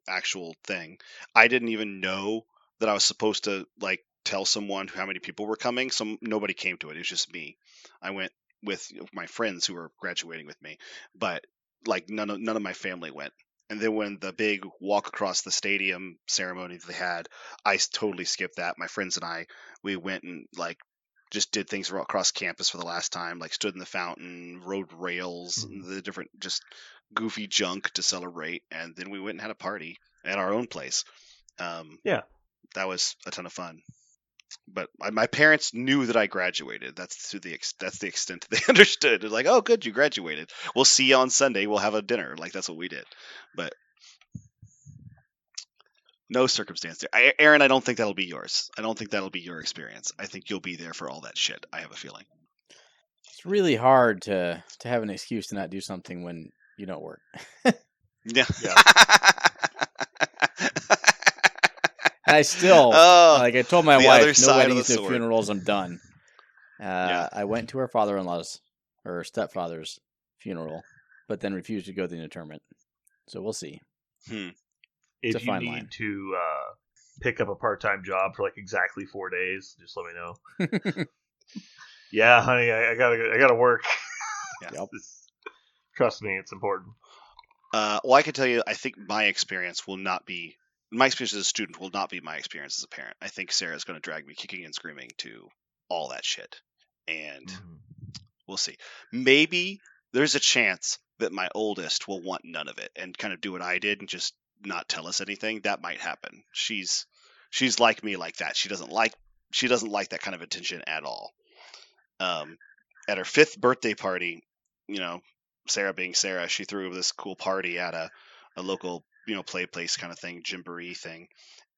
actual thing. I didn't even know that I was supposed to like tell someone how many people were coming. Nobody came to it. It was just me. I went with my friends who were graduating with me, but like none of my family went. And then when the big walk across the stadium ceremony that they had, I totally skipped that. My friends and we went and like just did things across campus for the last time, like stood in the fountain, rode rails, the different just goofy junk to celebrate, and then we went and had a party at our own place. That was a ton of fun. But my parents knew that I graduated. That's the extent they understood. It was like, oh, good, you graduated. We'll see you on Sunday. We'll have a dinner. Like, that's what we did. But no circumstance there. Aaron, I don't think that'll be yours. I don't think that'll be your experience. I think you'll be there for all that shit. I have a feeling. It's really hard to have an excuse to not do something when you don't work. Yeah. And I still, like I told my wife, no weddings, no funerals, I'm done. I went to her father-in-law's, or stepfather's funeral, but then refused to go to the interment. So we'll see. If you need to pick up a part-time job for like exactly 4 days, just let me know. Yeah, honey, I gotta work. Yep. Trust me, it's important. Well, I can tell you, I think my experience as a student will not be my experience as a parent. I think Sarah's going to drag me kicking and screaming to all that shit, and we'll see. Maybe there's a chance that my oldest will want none of it and kind of do what I did and just not tell us anything. That might happen. She's like me like that. She doesn't like that kind of attention at all. At her 5th birthday party, Sarah being Sarah, she threw this cool party at a local, play place kind of thing, jamboree thing.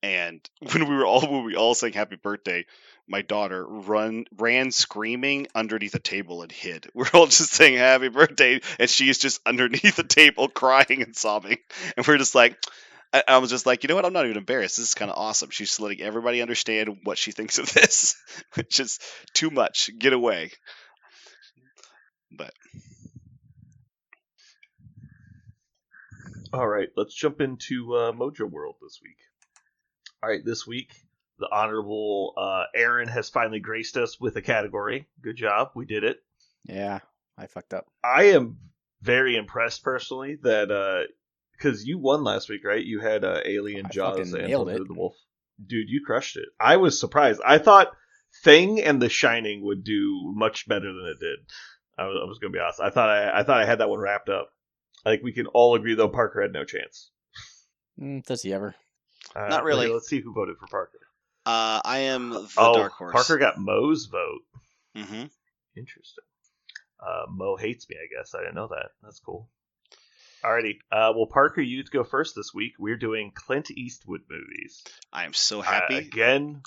And when we all sang happy birthday, my daughter ran screaming underneath a table and hid. We're all just saying happy birthday, and she's just underneath the table crying and sobbing. And we're just like, I was just like, you know what? I'm not even embarrassed. This is kind of awesome. She's letting everybody understand what she thinks of this, which is too much. Get away. But all right, let's jump into Mojo World this week. All right, this week, the Honorable Aaron has finally graced us with a category. Good job. We did it. Yeah, I fucked up. I am very impressed, personally, that because you won last week, right? You had Alien, Jaws, and the Wolf. Dude, you crushed it. I was surprised. I thought Thing and The Shining would do much better than it did. I was going to be honest. I thought I had that one wrapped up. I think we can all agree, though, Parker had no chance. Does he ever? Not really. Let's see who voted for Parker. I am the dark horse. Parker got Mo's vote. Mm-hmm. Interesting. Mo hates me, I guess. I didn't know that. That's cool. Alrighty. Well, Parker, you go first this week. We're doing Clint Eastwood movies. I am so happy. Again,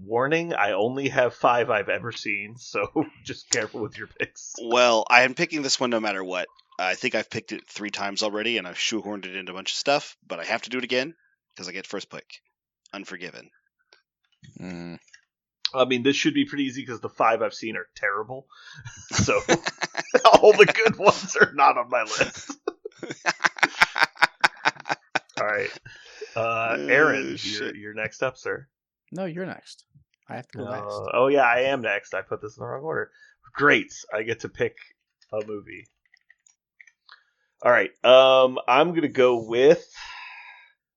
warning, I only have 5 I've ever seen, so just careful with your picks. Well, I am picking this one no matter what. I think I've picked it 3 times already, and I've shoehorned it into a bunch of stuff, but I have to do it again, because I get first pick. Unforgiven. I mean, this should be pretty easy, because the 5 I've seen are terrible. So, all the good ones are not on my list. Alright. Aaron, you're next up, sir. No, you're next. I have to go last. Oh, yeah, I am next. I put this in the wrong order. Great. I get to pick a movie. All right. I'm going to go with,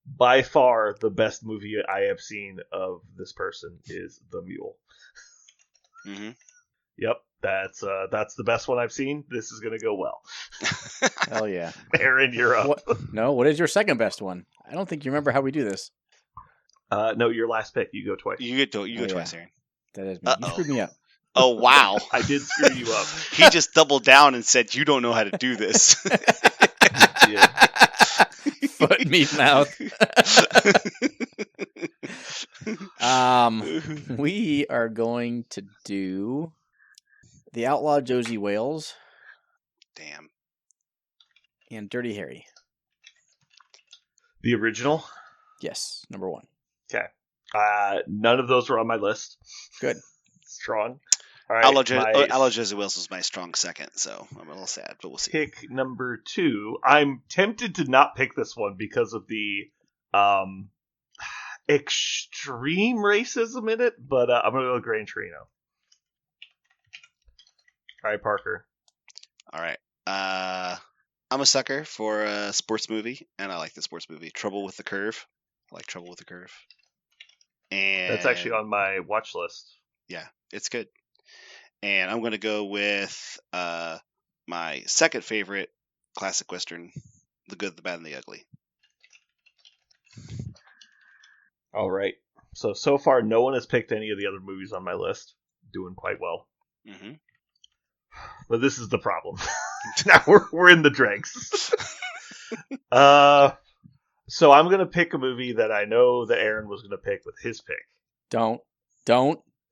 by far, the best movie I have seen of this person is The Mule. Mm-hmm. Yep. That's the best one I've seen. This is going to go well. Hell yeah. Aaron, you're up. What is your second best one? I don't think you remember how we do this. No, your last pick. You go twice. You go twice, Aaron. That is me. You screwed me up. Oh, wow. I did screw you up. He just doubled down and said, you don't know how to do this. Foot, meat, mouth. We are going to do The Outlaw Josie Wales. Damn. And Dirty Harry. The original? Yes, number 1. Okay. None of those were on my list. Good. Strong. All right. Outlaw Josie Wales was my strong second, so I'm a little sad, but we'll see. Pick number 2. I'm tempted to not pick this one because of the extreme racism in it, but I'm going to go with Gran Torino. All right, Parker. All right. I'm a sucker for a sports movie, and I like the sports movie. Trouble with the Curve. I like Trouble with the Curve. And that's actually on my watch list. Yeah, it's good. And I'm going to go with my second favorite classic Western, The Good, the Bad, and the Ugly. All right. So far, no one has picked any of the other movies on my list. Doing quite well. Mm-hmm. But this is the problem. Now we're in the dregs. So I'm going to pick a movie that I know that Aaron was going to pick with his pick. Don't.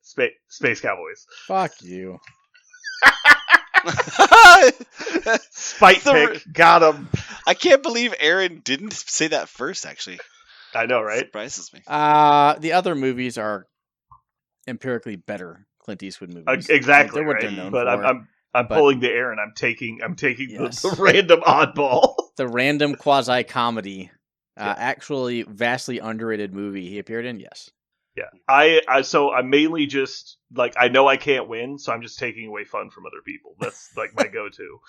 Space Cowboys. Fuck you. Spite pick. Got him. I can't believe Aaron didn't say that first, actually. I know, right? Surprises me. The other movies are empirically better Clint Eastwood movies. Exactly, like, right? But I'm pulling the Aaron. I'm taking yes. the random oddball. The random quasi-comedy. Actually vastly underrated movie he appeared in, yes. Yeah. So I'm mainly just, like, I know I can't win, so I'm just taking away fun from other people. That's, like, my go-to.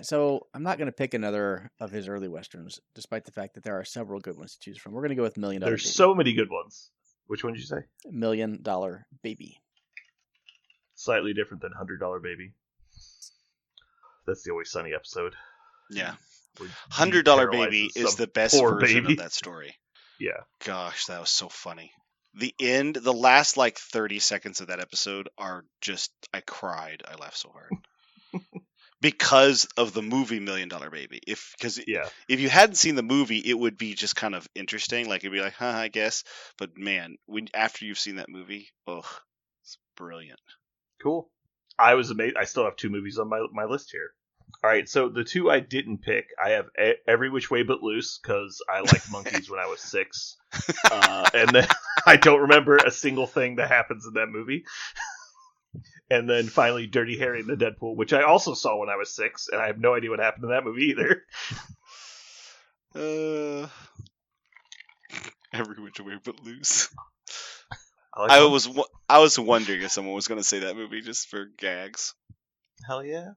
So I'm not going to pick another of his early Westerns, despite the fact that there are several good ones to choose from. We're going to go with $1 Million Baby. There's so many good ones. Which one did you say? $1 Million Baby. Slightly different than $100 Baby. That's the Always Sunny episode. Yeah. $100 Baby is the best version of that story. Yeah. Gosh, that was so funny. The last like 30 seconds of that episode are just, I cried. I laughed so hard. Because of the movie $1 Million Baby. If you hadn't seen the movie, it would be just kind of interesting. Like, it'd be like, I guess. But man, after you've seen that movie, it's brilliant. Cool. I was amazed. I still have 2 movies on my list here. All right, so the 2 I didn't pick, I have Every Which Way But Loose, because I liked monkeys when I was 6. And then I don't remember a single thing that happens in that movie. And then finally Dirty Harry and the Deadpool, which I also saw when I was 6, and I have no idea what happened in that movie either. Every Which Way But Loose. I was wondering if someone was going to say that movie just for gags. Hell yeah.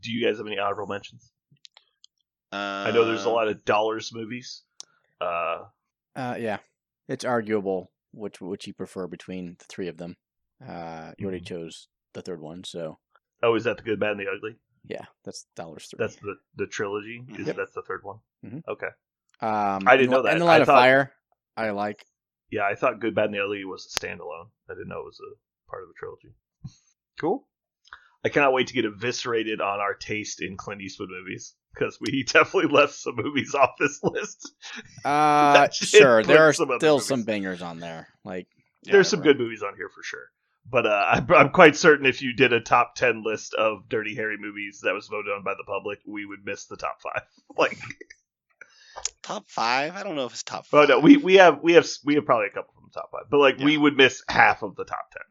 Do you guys have any honorable mentions? I know there's a lot of dollars movies. Yeah. It's arguable which you prefer between the 3 of them. You already chose the third one, so. Oh, is that The Good, Bad, and the Ugly? Yeah, that's $3. That's the trilogy. Yep. That's the third one. Mm-hmm. Okay. I didn't know that. And the Line of Fire, I like. Yeah, I thought Good, Bad, and the Ugly was a standalone. I didn't know it was a part of the trilogy. Cool. I cannot wait to get eviscerated on our taste in Clint Eastwood movies, because we definitely left some movies off this list. Sure, there are still some bangers on there. Like, there's some good movies on here for sure. But I'm quite certain if you did a top 10 list of Dirty Harry movies that was voted on by the public, we would miss the top 5. Like, top 5? I don't know if it's top 5. Oh no, we have probably a couple from the top 5, but like we would miss half of the top 10.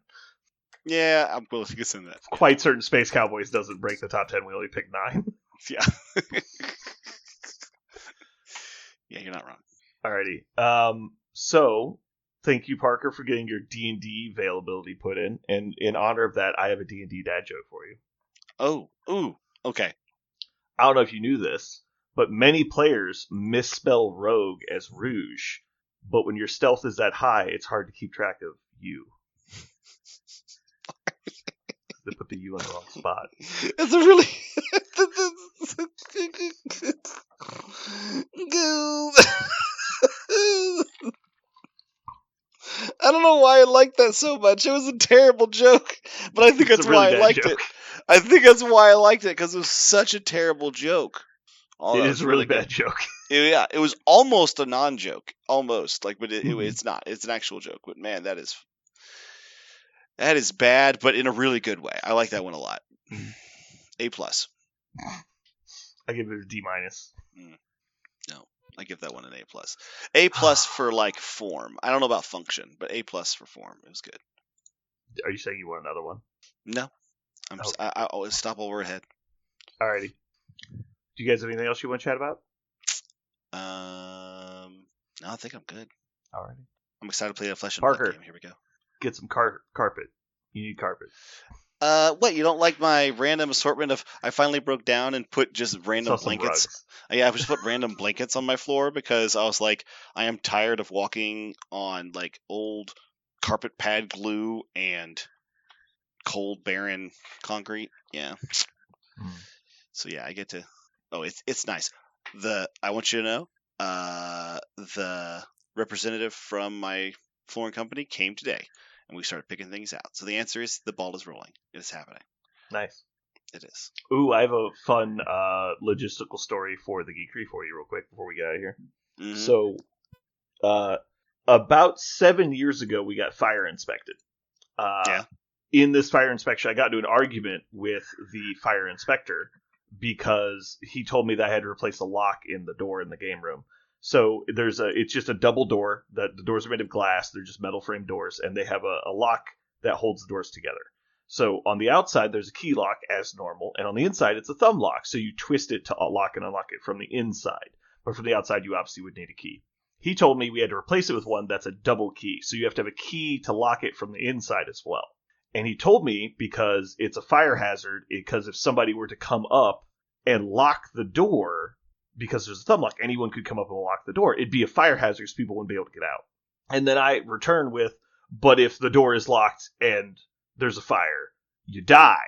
Yeah, I'm willing to consider that. Quite certain Space Cowboys doesn't break the top 10. We only pick 9. Yeah. Yeah, you're not wrong. Alrighty. So thank you, Parker, for getting your D&D availability put in, and in honor of that, I have a D&D dad joke for you. Oh, ooh, okay. I don't know if you knew this, but many players misspell rogue as rouge. But when your stealth is that high, it's hard to keep track of you. They put the U in the wrong spot. It's a really... I don't know why I liked that so much. It was a terrible joke, but I think that's why I liked it. I think that's why I liked it, because it was such a terrible joke. It is a really bad joke. Yeah, it was almost a non-joke. Almost. Like, but it's not. It's an actual joke. But man, that is bad, but in a really good way. I like that one a lot. A+. I give it a D-. No, I give that one an A+. A+ for like form. I don't know about function, but A+ for form. It was good. Are you saying you want another one? No, I always stop while we're ahead. Alrighty. Do you guys have anything else you want to chat about? No, I think I'm good. Alrighty. I'm excited to play the Flesh and Parker, Blood game. Here we go. Get some carpet. You need carpet. What, you don't like my random assortment of... I finally broke down and put just random blankets. Yeah, I just put random blankets on my floor because I was like, I am tired of walking on like old carpet pad glue and cold, barren concrete. Yeah. So yeah, I get to... Oh, it's nice. I want you to know, the representative from my flooring company came today, and we started picking things out. So the answer is the ball is rolling. It is happening. Nice. It is. Ooh, I have a fun logistical story for the Geekery for you real quick before we get out of here. Mm-hmm. So, about 7 years ago, we got fire inspected. Yeah. In this fire inspection, I got into an argument with the fire inspector because he told me that I had to replace a lock in the door in the game room. So it's just a double door. The doors are made of glass. They're just metal frame doors, and they have a lock that holds the doors together. So on the outside, there's a key lock as normal, and on the inside, it's a thumb lock. So you twist it to lock and unlock it from the inside. But from the outside, you obviously would need a key. He told me we had to replace it with one that's a double key. So you have to have a key to lock it from the inside as well. And he told me because it's a fire hazard, because if somebody were to come up and lock the door, because there's a thumb lock, anyone could come up and lock the door. It'd be a fire hazard because people wouldn't be able to get out. And then I return with, but if the door is locked and there's a fire, you die,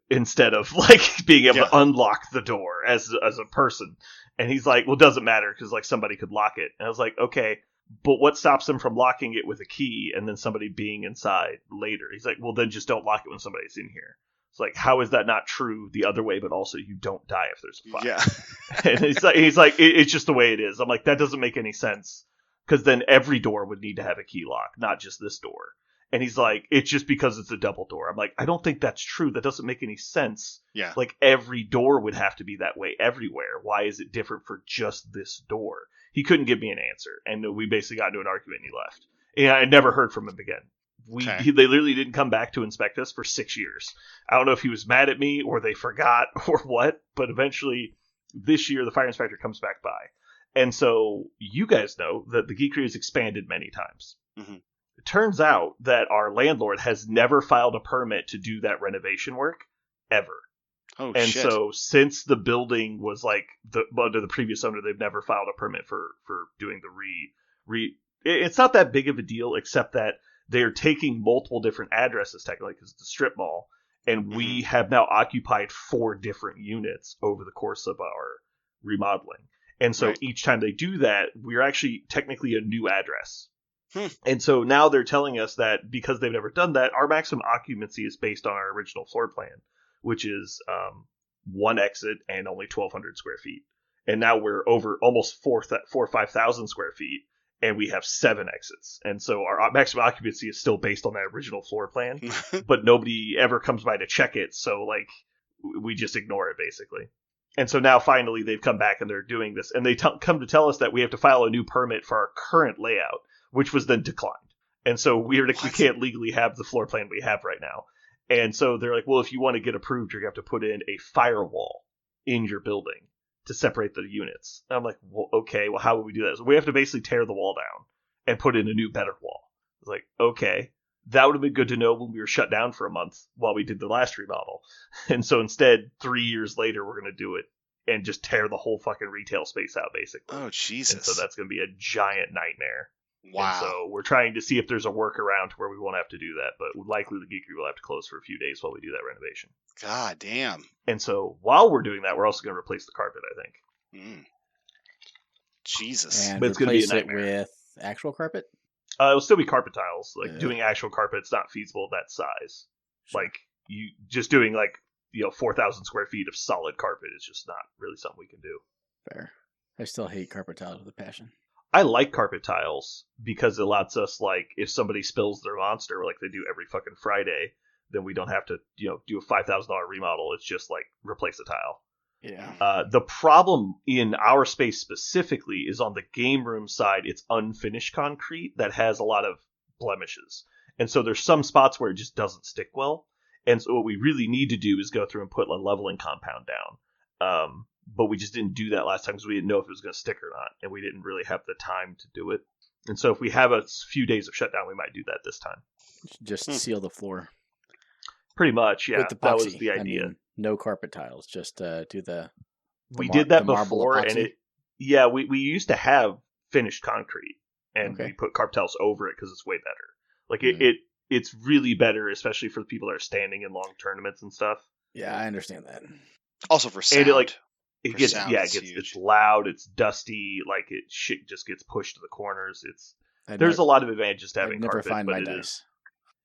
instead of like being able to unlock the door as a person. And he's like, well, it doesn't matter because like somebody could lock it. And I was like, okay, but what stops them from locking it with a key and then somebody being inside later? He's like, well, then just don't lock it when somebody's in here. It's like, how is that not true the other way, but also you don't die if there's a fire? Yeah. And he's like, it's just the way it is. I'm like, that doesn't make any sense, because then every door would need to have a key lock, not just this door. And he's like, it's just because it's a double door. I'm like, I don't think that's true. That doesn't make any sense. Yeah. Like, every door would have to be that way everywhere. Why is it different for just this door? He couldn't give me an answer. And we basically got into an argument and he left. And I never heard from him again. They literally didn't come back to inspect us for 6 years. I don't know if he was mad at me or they forgot or what, but eventually this year the fire inspector comes back by. And so you guys know that the Geekery has expanded many times. Mm-hmm. It turns out that our landlord has never filed a permit to do that renovation work ever. Oh, and shit. So since the building was like under the previous owner, they've never filed a permit for doing the it's not that big of a deal, except that they're taking multiple different addresses technically because it's a strip mall, And we have now occupied 4 different units over the course of our remodeling. And so each time they do that, we're actually technically a new address. And so now they're telling us that because they've never done that, our maximum occupancy is based on our original floor plan, which is 1 exit and only 1,200 square feet. And now we're over almost 4,000 or 5,000 square feet, and we have 7 exits. And so our maximum occupancy is still based on that original floor plan, but nobody ever comes by to check it. So like we just ignore it basically. And so now finally they've come back and they're doing this, and they come to tell us that we have to file a new permit for our current layout, which was then declined. And so we can't legally have the floor plan we have right now. And so they're like, well, if you want to get approved, you're going to have to put in a firewall in your building to separate the units. And I'm like, well, okay, well, how would we do that? So we have to basically tear the wall down and put in a new, better wall. It's like, okay, that would have been good to know when we were shut down for a month while we did the last remodel. And so instead, 3 years later, we're going to do it and just tear the whole fucking retail space out, basically. Oh, Jesus. And so that's going to be a giant nightmare. Wow. And so we're trying to see if there's a workaround where we won't have to do that, but likely the Geekery will have to close for a few days while we do that renovation. God damn. And so while we're doing that, we're also going to replace the carpet, I think. Jesus. And but it's going to be a replace it nightmare. with actual carpet? It'll still be carpet tiles. Like doing actual carpet's not feasible at that size. Sure. Like you just doing 4,000 square feet of solid carpet is just not really something we can do. Fair. I still hate carpet tiles with a passion. I like carpet tiles because it lets us, like, if somebody spills their monster like they do every fucking Friday, then we don't have to, do a $5,000 remodel. It's just like replace the tile. Yeah. The problem in our space specifically is on the game room side. It's unfinished concrete that has a lot of blemishes. And so there's some spots where it just doesn't stick well. And so what we really need to do is go through and put a leveling compound down. But we just didn't do that last time because we didn't know if it was going to stick or not. And we didn't really have the time to do it. And so if we have a few days of shutdown, we might do that this time. Just seal the floor. Pretty much, yeah. With epoxy. That was the idea. I mean, no carpet tiles. Just do the we did that marble before, epoxy. and we used to have finished concrete, and we put carpet tiles over it because it's way better. Like it's really better, especially for the people that are standing in long tournaments and stuff. Yeah, I understand that. Also for sound. And it's loud, it's dusty, like shit just gets pushed to the corners. There's a lot of advantages to having carpet. I'd never find my dice. dice.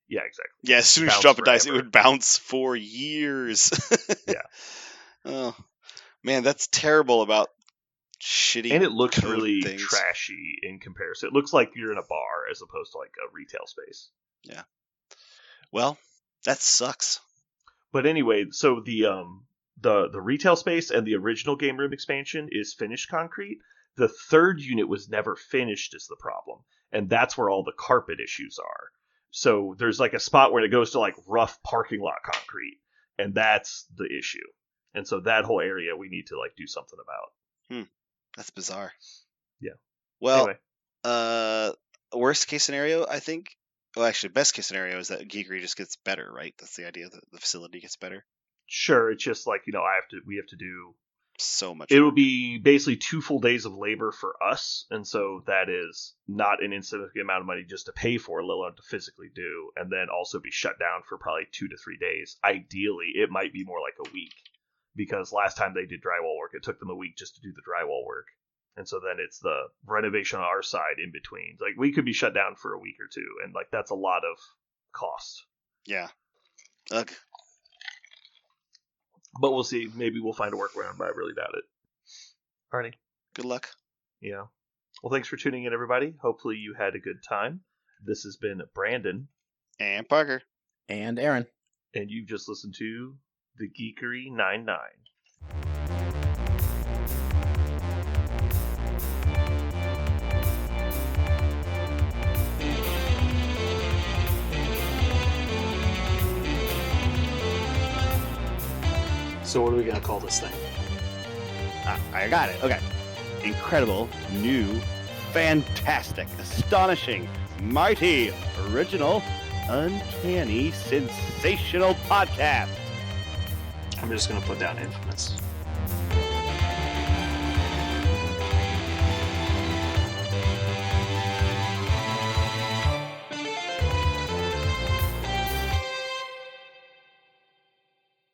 Yeah, exactly. Yeah, as soon as you drop a dice, it would bounce for years. Yeah. Oh, man, that's terrible about shitty. And it looks really things. trashy in comparison. It looks like you're in a bar as opposed to like a retail space. Yeah. Well, that sucks. But anyway, so the retail space and the original game room expansion is finished concrete. The third unit was never finished is the problem. And that's where all the carpet issues are. So there's like a spot where it goes to like rough parking lot concrete, and that's the issue. And so that whole area we need to like do something about. That's bizarre. Yeah. Well, anyway. Worst case scenario, I think. Well, actually, best case scenario is that Geekery just gets better, right? That's the idea, that the facility gets better. Sure, it's just like, we have to do so much. It will be basically 2 full days of labor for us, and so that is not an insignificant amount of money just to pay for, let alone to physically do, and then also be shut down for probably 2 to 3 days. Ideally, it might be more like a week, because last time they did drywall work, it took them a week just to do the drywall work, and so then it's the renovation on our side in between. Like, we could be shut down for a week or two, and like that's a lot of cost. Yeah. Ugh. But we'll see. Maybe we'll find a workaround, but I really doubt it. Alrighty. Good luck. Yeah. Well, thanks for tuning in, everybody. Hopefully you had a good time. This has been Brandon. And Parker. And Aaron. And you've just listened to the Geekery 99. So what are we going to call this thing? I got it. Okay. Incredible, new, fantastic, astonishing, mighty, original, uncanny, sensational podcast. I'm just going to put down infamous.